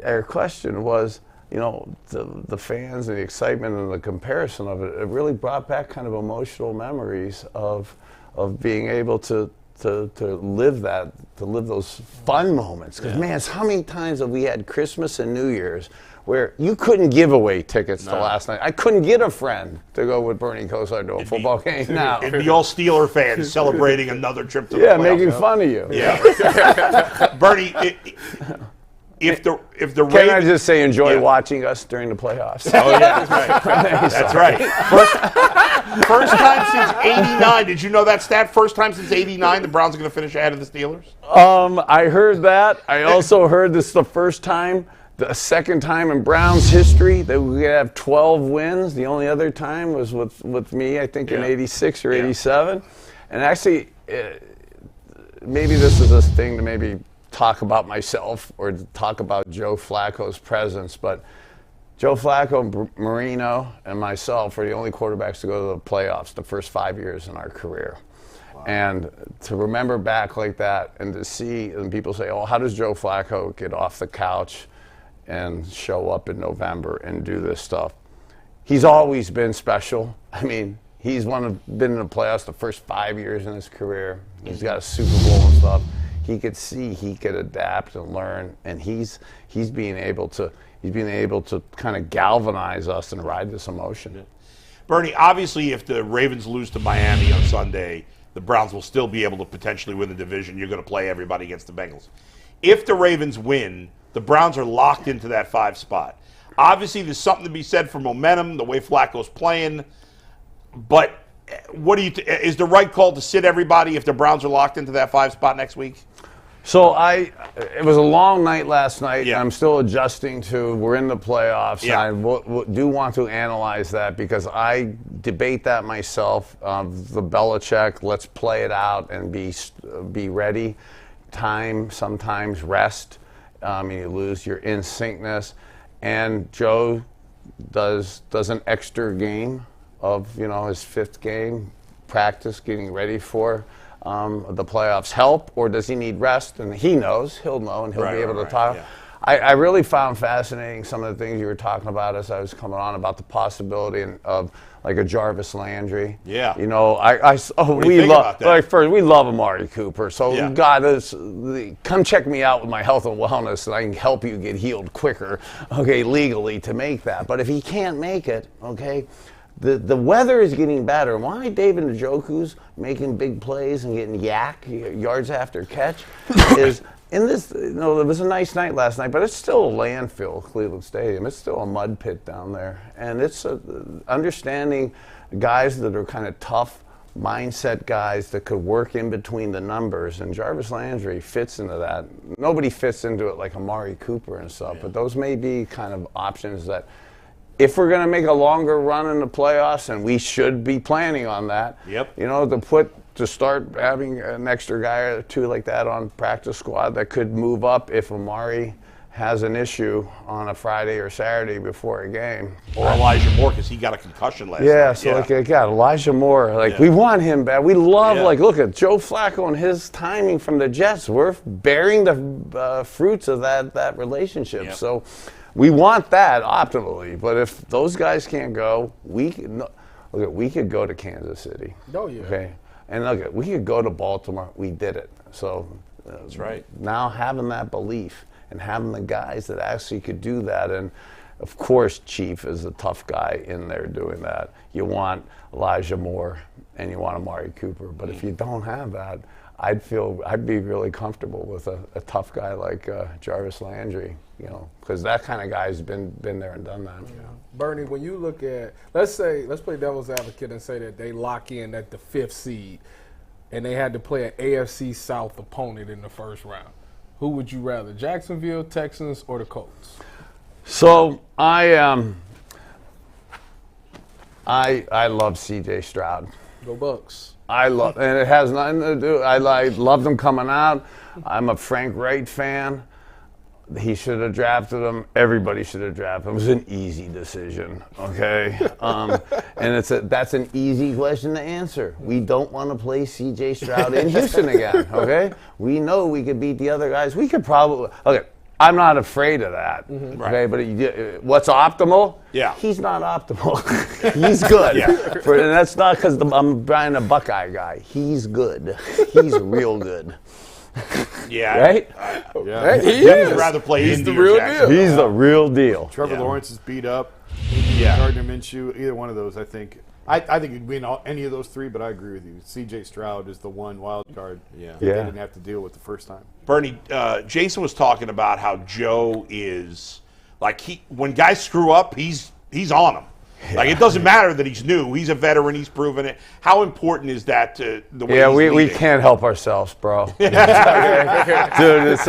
our question was, you know, the fans and the excitement and the comparison of it, it really brought back kind of emotional memories of being able to live that, to live those fun moments. Because, man, how many times have we had Christmas and New Year's where you couldn't give away tickets to last night? I couldn't get a friend to go with Bernie Kosar to a football game now. It'd be all Steeler fans celebrating another trip to the playoffs. Making fun of you. Yeah. Bernie, if the Can Ravens, I just say enjoy watching us during the playoffs? Oh, yeah, that's right. That's right. First time since '89. Did you know that stat? First time since '89, the Browns are going to finish ahead of the Steelers. I heard that. I also heard this is the first time, the second time in Browns history that we could have 12 wins. The only other time was with me, I think, in '86 or '87. And actually, maybe this is a thing to maybe talk about myself or to talk about Joe Flacco's presence, but Joe Flacco, Marino, and myself are the only quarterbacks to go to the playoffs the first 5 years in our career. Wow. And to remember back like that and to see, and people say, oh, how does Joe Flacco get off the couch and show up in November and do this stuff? He's always been special. I mean, he's been in the playoffs the first 5 years in his career. He's got a Super Bowl and stuff. He could see, he could adapt and learn, and he's being able to kind of galvanize us and ride this emotion. Bernie, obviously, if the Ravens lose to Miami on Sunday, the Browns will still be able to potentially win the division. You're going to play everybody against the Bengals. If the Ravens win, the Browns are locked into that 5 spot. Obviously, there's something to be said for momentum, the way Flacco's playing, but what do you is the right call to sit everybody if the Browns are locked into that 5 spot next week? So it was a long night last night. Yeah. I'm still adjusting to, we're in the playoffs. Yeah. And I do want to analyze that because I debate that myself. The Belichick, let's play it out and be ready. Time, sometimes rest. You lose your in-syncness. And Joe does an extra game of, his 5th game, practice, getting ready for the playoffs. Help, or does he need rest? And he'll know, and he'll be able to talk. Yeah. I really found fascinating some of the things you were talking about as I was coming on about the possibility of like a Jarvis Landry. Yeah. We love Amari Cooper. So God, come check me out with my health and wellness, and I can help you get healed quicker, legally to make that. But if he can't make it, the weather is getting better. Why David Njoku's making big plays and getting yards after catch is in this. It was a nice night last night, but it's still a landfill, Cleveland Stadium. It's still a mud pit down there, and it's understanding guys that are kind of tough mindset guys that could work in between the numbers. And Jarvis Landry fits into that. Nobody fits into it like Amari Cooper and stuff, but those may be kind of options that, if we're going to make a longer run in the playoffs, and we should be planning on that, to start having an extra guy or two like that on practice squad that could move up if Amari has an issue on a Friday or Saturday before a game. Or Elijah Moore, because he got a concussion last night. Elijah Moore. We want him back. We love, look at Joe Flacco and his timing from the Jets. We're bearing the fruits of that relationship. Yep. So we want that optimally, but if those guys can't go, we could go to Kansas City. Oh, yeah. Okay, and we could go to Baltimore. We did it. So that's right. Now having that belief and having the guys that actually could do that, and of course Chief is a tough guy in there doing that. You want Elijah Moore and you want Amari Cooper. But if you don't have that, I'd be really comfortable with a tough guy like Jarvis Landry, because that kind of guy's been there and done that. Bernie, when you look at, let's play devil's advocate and say that they lock in at the 5th seed and they had to play an AFC South opponent in the first round. Who would you rather, Jacksonville, Texans, or the Colts? So I love C.J. Stroud. Go Bucks. And it has nothing to do. I loved him coming out. I'm a Frank Wright fan. He should have drafted him. Everybody should have drafted him. It was an easy decision, okay? And that's an easy question to answer. We don't want to play C.J. Stroud in Houston again, okay? We know we could beat the other guys. We could probably – okay, I'm not afraid of that, okay? But what's optimal? Yeah. He's not optimal. He's good. And that's not because I'm Brian a Buckeye guy. He's good. He's real good. Yeah. Right? He is. Rather play He's Indy the or real Jacksonville. deal. He's the real deal. Trevor Lawrence is beat up. Yeah. Gardner Minshew, either one of those, I think. I think you'd win any of those three, but I agree with you. C.J. Stroud is the one wild card that they didn't have to deal with the first time. Bernie, Jason was talking about how Joe is like when guys screw up, he's on them. Like it doesn't matter that he's new; he's a veteran. He's proven it. How important is that to the way? Yeah, he's we leading? can't help ourselves, bro. Dude, this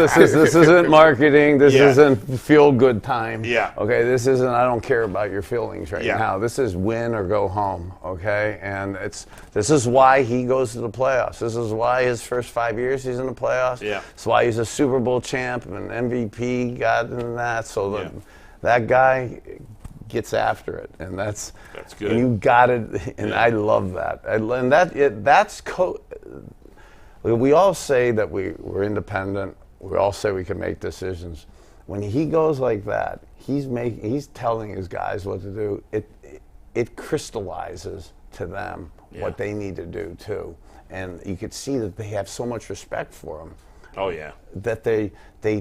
isn't marketing. This isn't feel good time. Yeah. Okay, this isn't. I don't care about your feelings right Yeah. now. This is win or go home. Okay, and this is why he goes to the playoffs. This is why his first 5 years he's in the playoffs. Yeah. It's why he's a Super Bowl champ and MVP. Got in that. So that guy gets after it, and that's good. And you got it, and I love that. We all say that we're independent. We all say we can make decisions. When he goes like that, he's telling his guys what to do. It crystallizes to them what they need to do too, and you could see that they have so much respect for him. Oh yeah. That they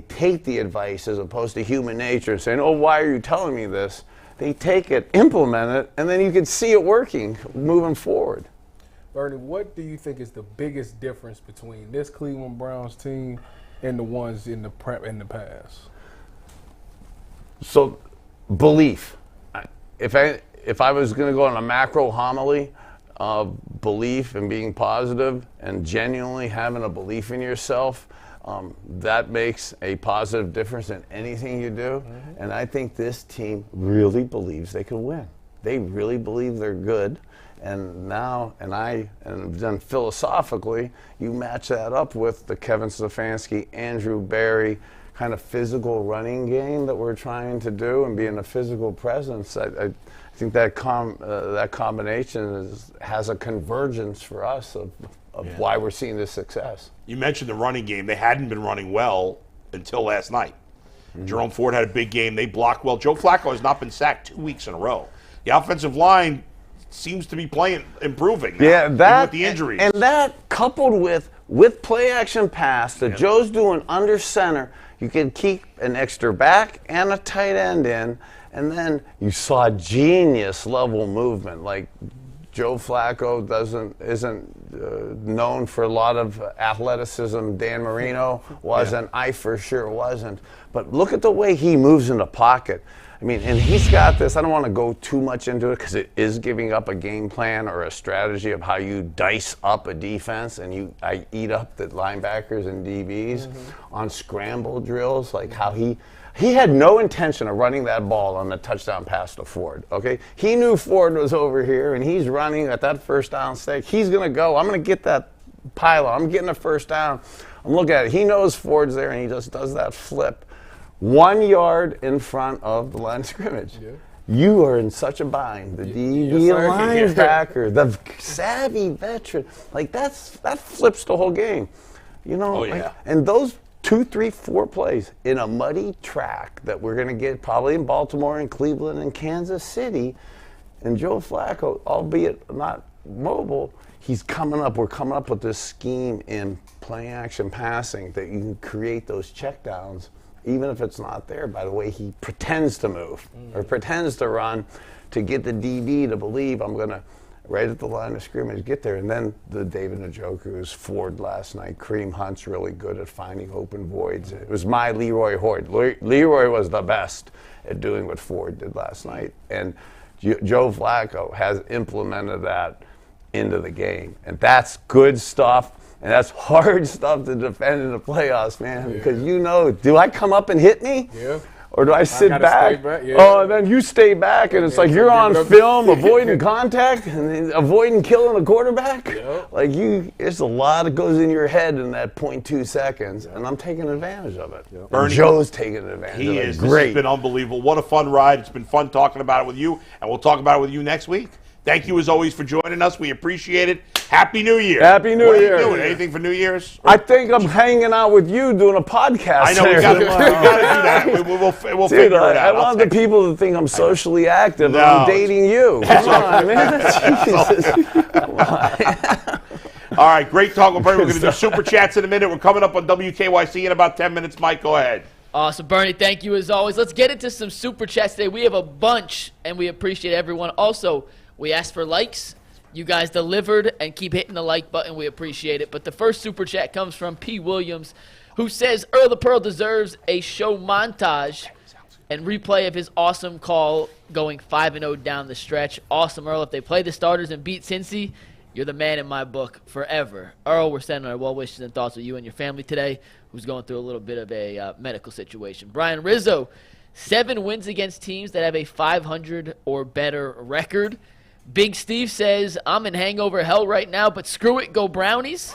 take the advice as opposed to human nature and saying, "Oh, why are you telling me this?" They take it, implement it, and then you can see it working, moving forward. Bernie, what do you think is the biggest difference between this Cleveland Browns team and the ones in the past? So, belief. If I was going to go on a macro homily of belief and being positive and genuinely having a belief in yourself, that makes a positive difference in anything you do. And I think this team really believes they can win. They really believe they're good. And then philosophically, you match that up with the Kevin Stefanski, Andrew Barry kind of physical running game that we're trying to do and being a physical presence. I think that combination has a convergence for us of why we're seeing this success. You mentioned the running game. They hadn't been running well until last night. Jerome Ford had a big game. They blocked well. Joe Flacco has not been sacked 2 weeks in a row. The offensive line seems to be improving now, even with the injuries. And that coupled with play action pass that Joe's doing under center, you can keep an extra back and a tight end in, and then you saw genius level movement. Like Joe Flacco isn't known for a lot of athleticism. Dan Marino wasn't. I for sure wasn't. But look at the way he moves in the pocket. I mean, and he's got this. I don't want to go too much into it because it is giving up a game plan or a strategy of how you dice up a defense and I eat up the linebackers and DBs on scramble drills, like how he had no intention of running that ball on the touchdown pass to Ford, okay? He knew Ford was over here, and he's running at that first down stake. He's going to go. I'm going to get that pile. I'm getting a first down. I'm looking at it. He knows Ford's there, and he just does that flip 1 yard in front of the line of scrimmage. Yeah. You are in such a bind. The DB linebacker, the savvy veteran, like that flips the whole game. You know, and those 2, 3, 4 plays in a muddy track that we're going to get probably in Baltimore and Cleveland and Kansas City, and Joe Flacco, albeit not mobile, we're coming up with this scheme in play action passing that you can create those checkdowns, even if it's not there, by the way he pretends to move or pretends to run, to get the DB to believe I'm going to right at the line of scrimmage, get there. And then the David Njoku's, Ford last night. Kareem Hunt's really good at finding open voids. It was my Leroy Hoard. Leroy was the best at doing what Ford did last night. And Joe Flacco has implemented that into the game. And that's good stuff. And that's hard stuff to defend in the playoffs, man. Because do I come up and hit me? Yeah. Or do I sit back? Yeah. Oh, and then you stay back, and it's like you're on film avoiding contact and then avoiding killing a quarterback. Yep. Like there's a lot that goes in your head in that 0.2 seconds, and I'm taking advantage of it. Yep. And Joe's taking advantage of it. He is. Great. This has been unbelievable. What a fun ride. It's been fun talking about it with you, and we'll talk about it with you next week. Thank you, as always, for joining us. We appreciate it. Happy New Year. Happy New Year. What are you doing? Anything for New Year's? I think I'm hanging out with you doing a podcast. I know. We got to do that. We'll Dude, figure it out. I want the people to think I'm socially active. No. I'm dating you. Come on, man. Jesus. Come on. All right, great talk. We're going to do Super Chats in a minute. We're coming up on WKYC in about 10 minutes. Mike, go ahead. Awesome, Bernie. Thank you as always. Let's get into some Super Chats today. We have a bunch, and we appreciate everyone. Also, we asked for likes. You guys delivered, and keep hitting the like button. We appreciate it. But the first Super Chat comes from P. Williams, who says, Earl the Pearl deserves a show montage and replay of his awesome call going 5-0 down the stretch. Awesome, Earl. If they play the starters and beat Cincy, you're the man in my book forever. Earl, we're sending our well wishes and thoughts with you and your family today, who's going through a little bit of a medical situation. Brian Rizzo, 7 wins against teams that have a 500 or better record. Big Steve says, I'm in hangover hell right now, but screw it, go Brownies.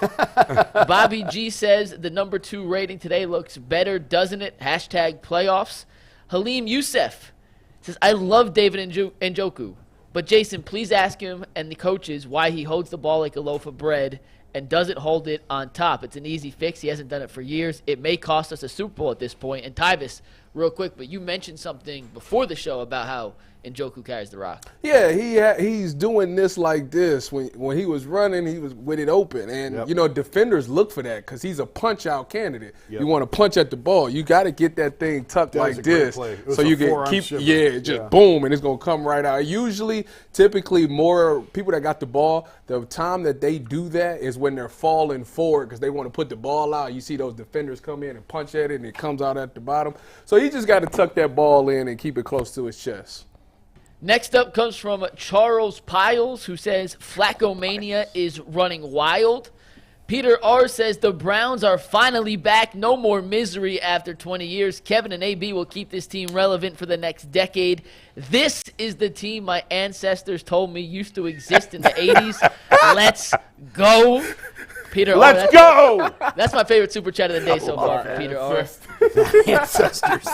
Bobby G says, the number 2 rating today looks better, doesn't it? Hashtag playoffs. Halim Youssef says, I love David Njoku, but Jason, please ask him and the coaches why he holds the ball like a loaf of bread and doesn't hold it on top. It's an easy fix. He hasn't done it for years. It may cost us a Super Bowl at this point. And Tyvis, real quick, but you mentioned something before the show about how Njoku carries the rock. Yeah, he's doing this like this. When he was running, he was with it open. And, defenders look for that because he's a punch-out candidate. Yep. You want to punch at the ball. You got to get that thing tucked like this so you can keep, boom, and it's going to come right out. Typically, more people that got the ball, the time that they do that is when they're falling forward because they want to put the ball out. You see those defenders come in and punch at it, and it comes out at the bottom. So he just got to tuck that ball in and keep it close to his chest. Next up comes from Charles Piles, who says, Flacco Mania is running wild. Peter R. says, the Browns are finally back. No more misery after 20 years. Kevin and AB will keep this team relevant for the next decade. This is the team my ancestors told me used to exist in the 80s. Let's go. Peter Let's R. go! That's my favorite Super Chat of the day so far from Peter R. Ancestors.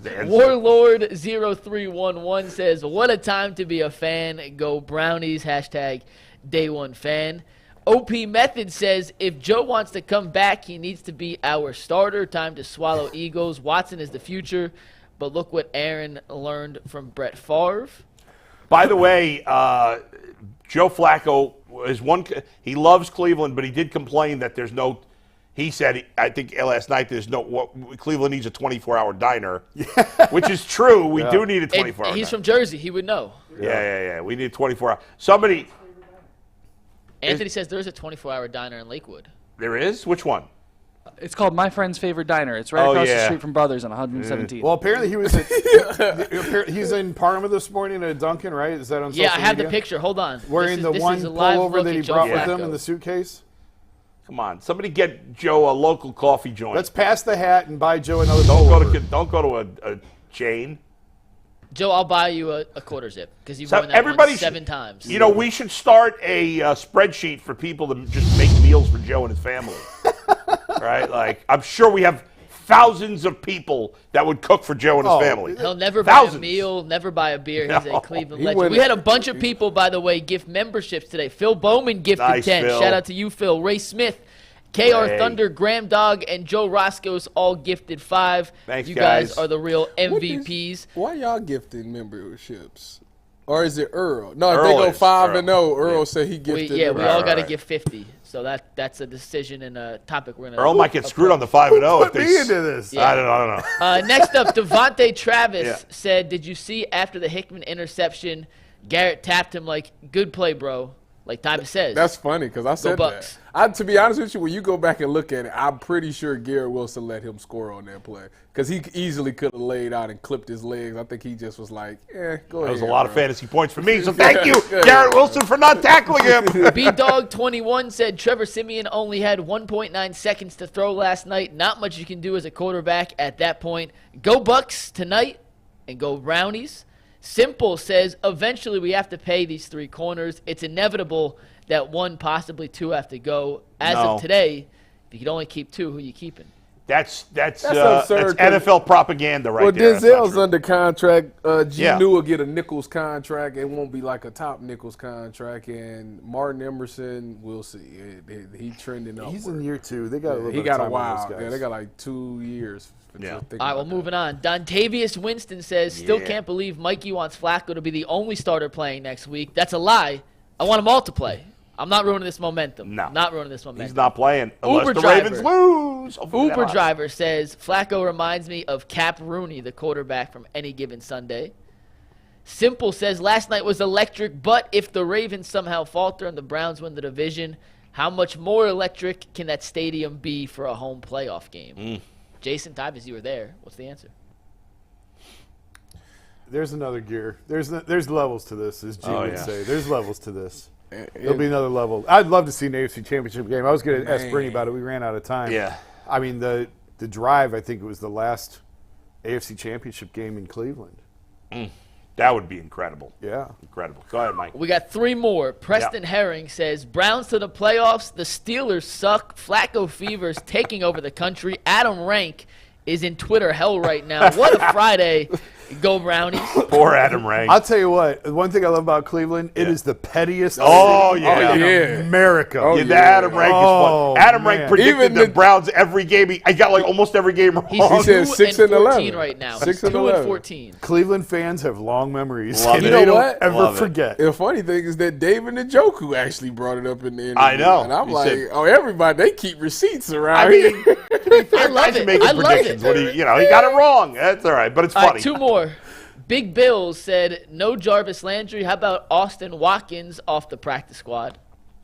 Warlord0311 says, what a time to be a fan. Go Brownies. Hashtag day one fan. OP Method says, if Joe wants to come back, he needs to be our starter. Time to swallow egos. Watson is the future. But look what Aaron learned from Brett Favre. By the way, Joe Flacco is he loves Cleveland, but he did complain that there's no. He said, I think last night, Cleveland needs a 24-hour diner, which is true. We do need a 24-hour diner. He's from Jersey. He would know. Yeah. We need a 24-hour. Anthony says there's a 24-hour diner in Lakewood. There is? Which one? It's called My Friend's Favorite Diner. It's right across the street from Brothers on 117th. Well, apparently he's in Parma this morning at Dunkin', right? Is that on social media? Yeah, I have the picture. Hold on. Wearing the one pullover that he brought with him in the suitcase? Come on. Somebody get Joe a local coffee joint. Let's pass the hat and buy Joe another pullover. Don't go to a chain. Joe, I'll buy you a quarter zip because you've worn that one 7 times. We should start a spreadsheet for people to just make meals for Joe and his family. Right? Like, I'm sure we have thousands of people that would cook for Joe and his family. He'll never buy a meal, never buy a beer. He's a Cleveland legend. We had a bunch of people, by the way, gift memberships today. Phil Bowman gifted 10. Phil. Shout out to you, Phil. Ray Smith, KR Thunder, Graham Dog, and Joe Roscoe's all gifted 5. Thanks, you guys are the real MVPs. Why y'all gifting memberships? Or is it Earl? No, if they go 5-0, Earl said he gifted. We all got to give 50. So that's a decision and a topic we're going to. Earl might get screwed on the 5-0 if they into this. Yeah. I don't know. Next up, Devontae Travis said, did you see after the Hickman interception, Garrett tapped him like, good play, bro. Like Tyvus says. That's funny because I said Bucks. that. To be honest with you, when you go back and look at it, I'm pretty sure Garrett Wilson let him score on that play because he easily could have laid out and clipped his legs. I think he just was like, go ahead. That was a lot of fantasy points for me, so thank you, Garrett Wilson, for not tackling him. B-Dog21 said Trevor Siemian only had 1.9 seconds to throw last night. Not much you can do as a quarterback at that point. Go Bucks tonight and go Brownies. Simple says, eventually we have to pay these 3 corners. It's inevitable that 1, possibly 2 have to go. As of today, if you could only keep 2, who are you keeping? That's absurd, that's NFL propaganda right there. Well, Denzel's under contract. Genu will get a Nichols contract. It won't be like a top Nichols contract. And Martin Emerson, we'll see. He trending upward. He's in year 2. They got a little he bit got of time a while. on those guys. Yeah, they got like 2 years. Yeah. All right, well, moving on. Dontavius Winston says, still can't believe Mikey wants Flacco to be the only starter playing next week. That's a lie. I want them all to play. I'm not ruining this momentum. No. Not ruining this momentum. He's not playing unless Uber the driver. Ravens lose. Uber driver says, Flacco reminds me of Cap Rooney, the quarterback from Any Given Sunday. Simple says, last night was electric, but if the Ravens somehow falter and the Browns win the division, how much more electric can that stadium be for a home playoff game? Jason, Tyvus, you were there. What's the answer? There's another gear. There's levels to this, as G would say. There's levels to this. There'll be another level. I'd love to see an AFC Championship game. I was going to ask Bernie about it. We ran out of time. Yeah. I mean, the drive, I think it was the last AFC Championship game in Cleveland. That would be incredible. Yeah. Incredible. Go ahead, Mike. We got 3 more. Preston Herring says, Browns to the playoffs. The Steelers suck. Flacco fever's taking over the country. Adam Rank is in Twitter hell right now. What a Friday. Go Brownies. Poor Adam Rank. I'll tell you what. One thing I love about Cleveland, it is the pettiest Oh, city yeah. in America. Yeah, the Adam Rank is fun. Adam Rank predicted Even the the- Browns every game. I got like almost every game wrong. He's He said 2 6 and and 14 11. right now. 6 He's and 2 and 11. 14. Cleveland fans have long memories. Love and it. they You know don't what? ever Love it. forget. The funny thing is that David Njoku actually brought it up in the interview. I know. And I'm He like, said- everybody, they keep receipts around I here. mean, to be fair, I love guys are it. making I love predictions. it. What do he got it wrong. That's all right, but it's All funny. right, 2 more. Big Bill said, no Jarvis Landry. How about Austin Watkins off the practice squad?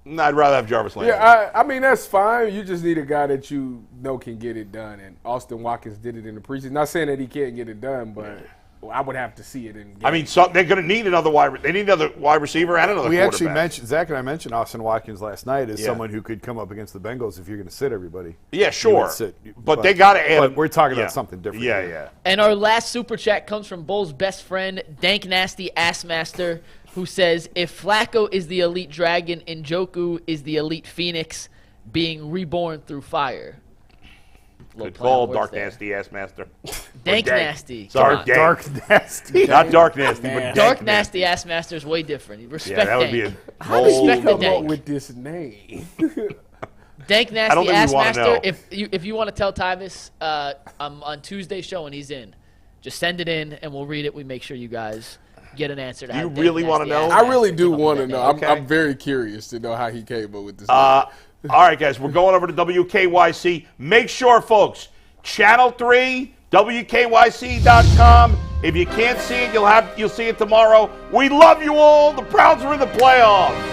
I'd rather have Jarvis Landry. Yeah, I mean, that's fine. You just need a guy that you know can get it done. And Austin Watkins did it in the preseason. Not saying that he can't get it done, but I would have to see it in game. I mean, they're going to need another wide receiver and another We quarterback. actually mentioned, Zach and I mentioned Austin Watkins last night as Yeah. someone who could come up against the Bengals if you're going to sit everybody. Yeah, You sure. would sit. But they got to add. But we're talking yeah. about something different. Yeah, here. yeah. And our last super chat comes from Bull's best friend, Dank Nasty Assmaster, who says, if Flacco is the elite dragon, Njoku is the elite phoenix, being reborn through fire. Good call, Dark Nasty Ass Master. Dank Nasty. Sorry, Come on. Dank. Dark nasty. Not Dark Nasty, but Dark Dank Nasty Assmaster is way different. Respect Yeah, that would Dank. be a How did you Respect the come up Dank. with this name? Dank I Nasty don't think we wanna Assmaster. know. If you want to tell Tyvus on Tuesday's show when he's in, just send it in and we'll read it. We make sure you guys get an answer. To You have really Dank wanna Nasty know? I Assmaster really do come up with want to that know. name. I'm very curious to know how he came up with this name. All right, guys, we're going over to WKYC. Make sure, folks, Channel 3, WKYC.com. If you can't see it, you'll see it tomorrow. We love you all. The Browns are in the playoffs.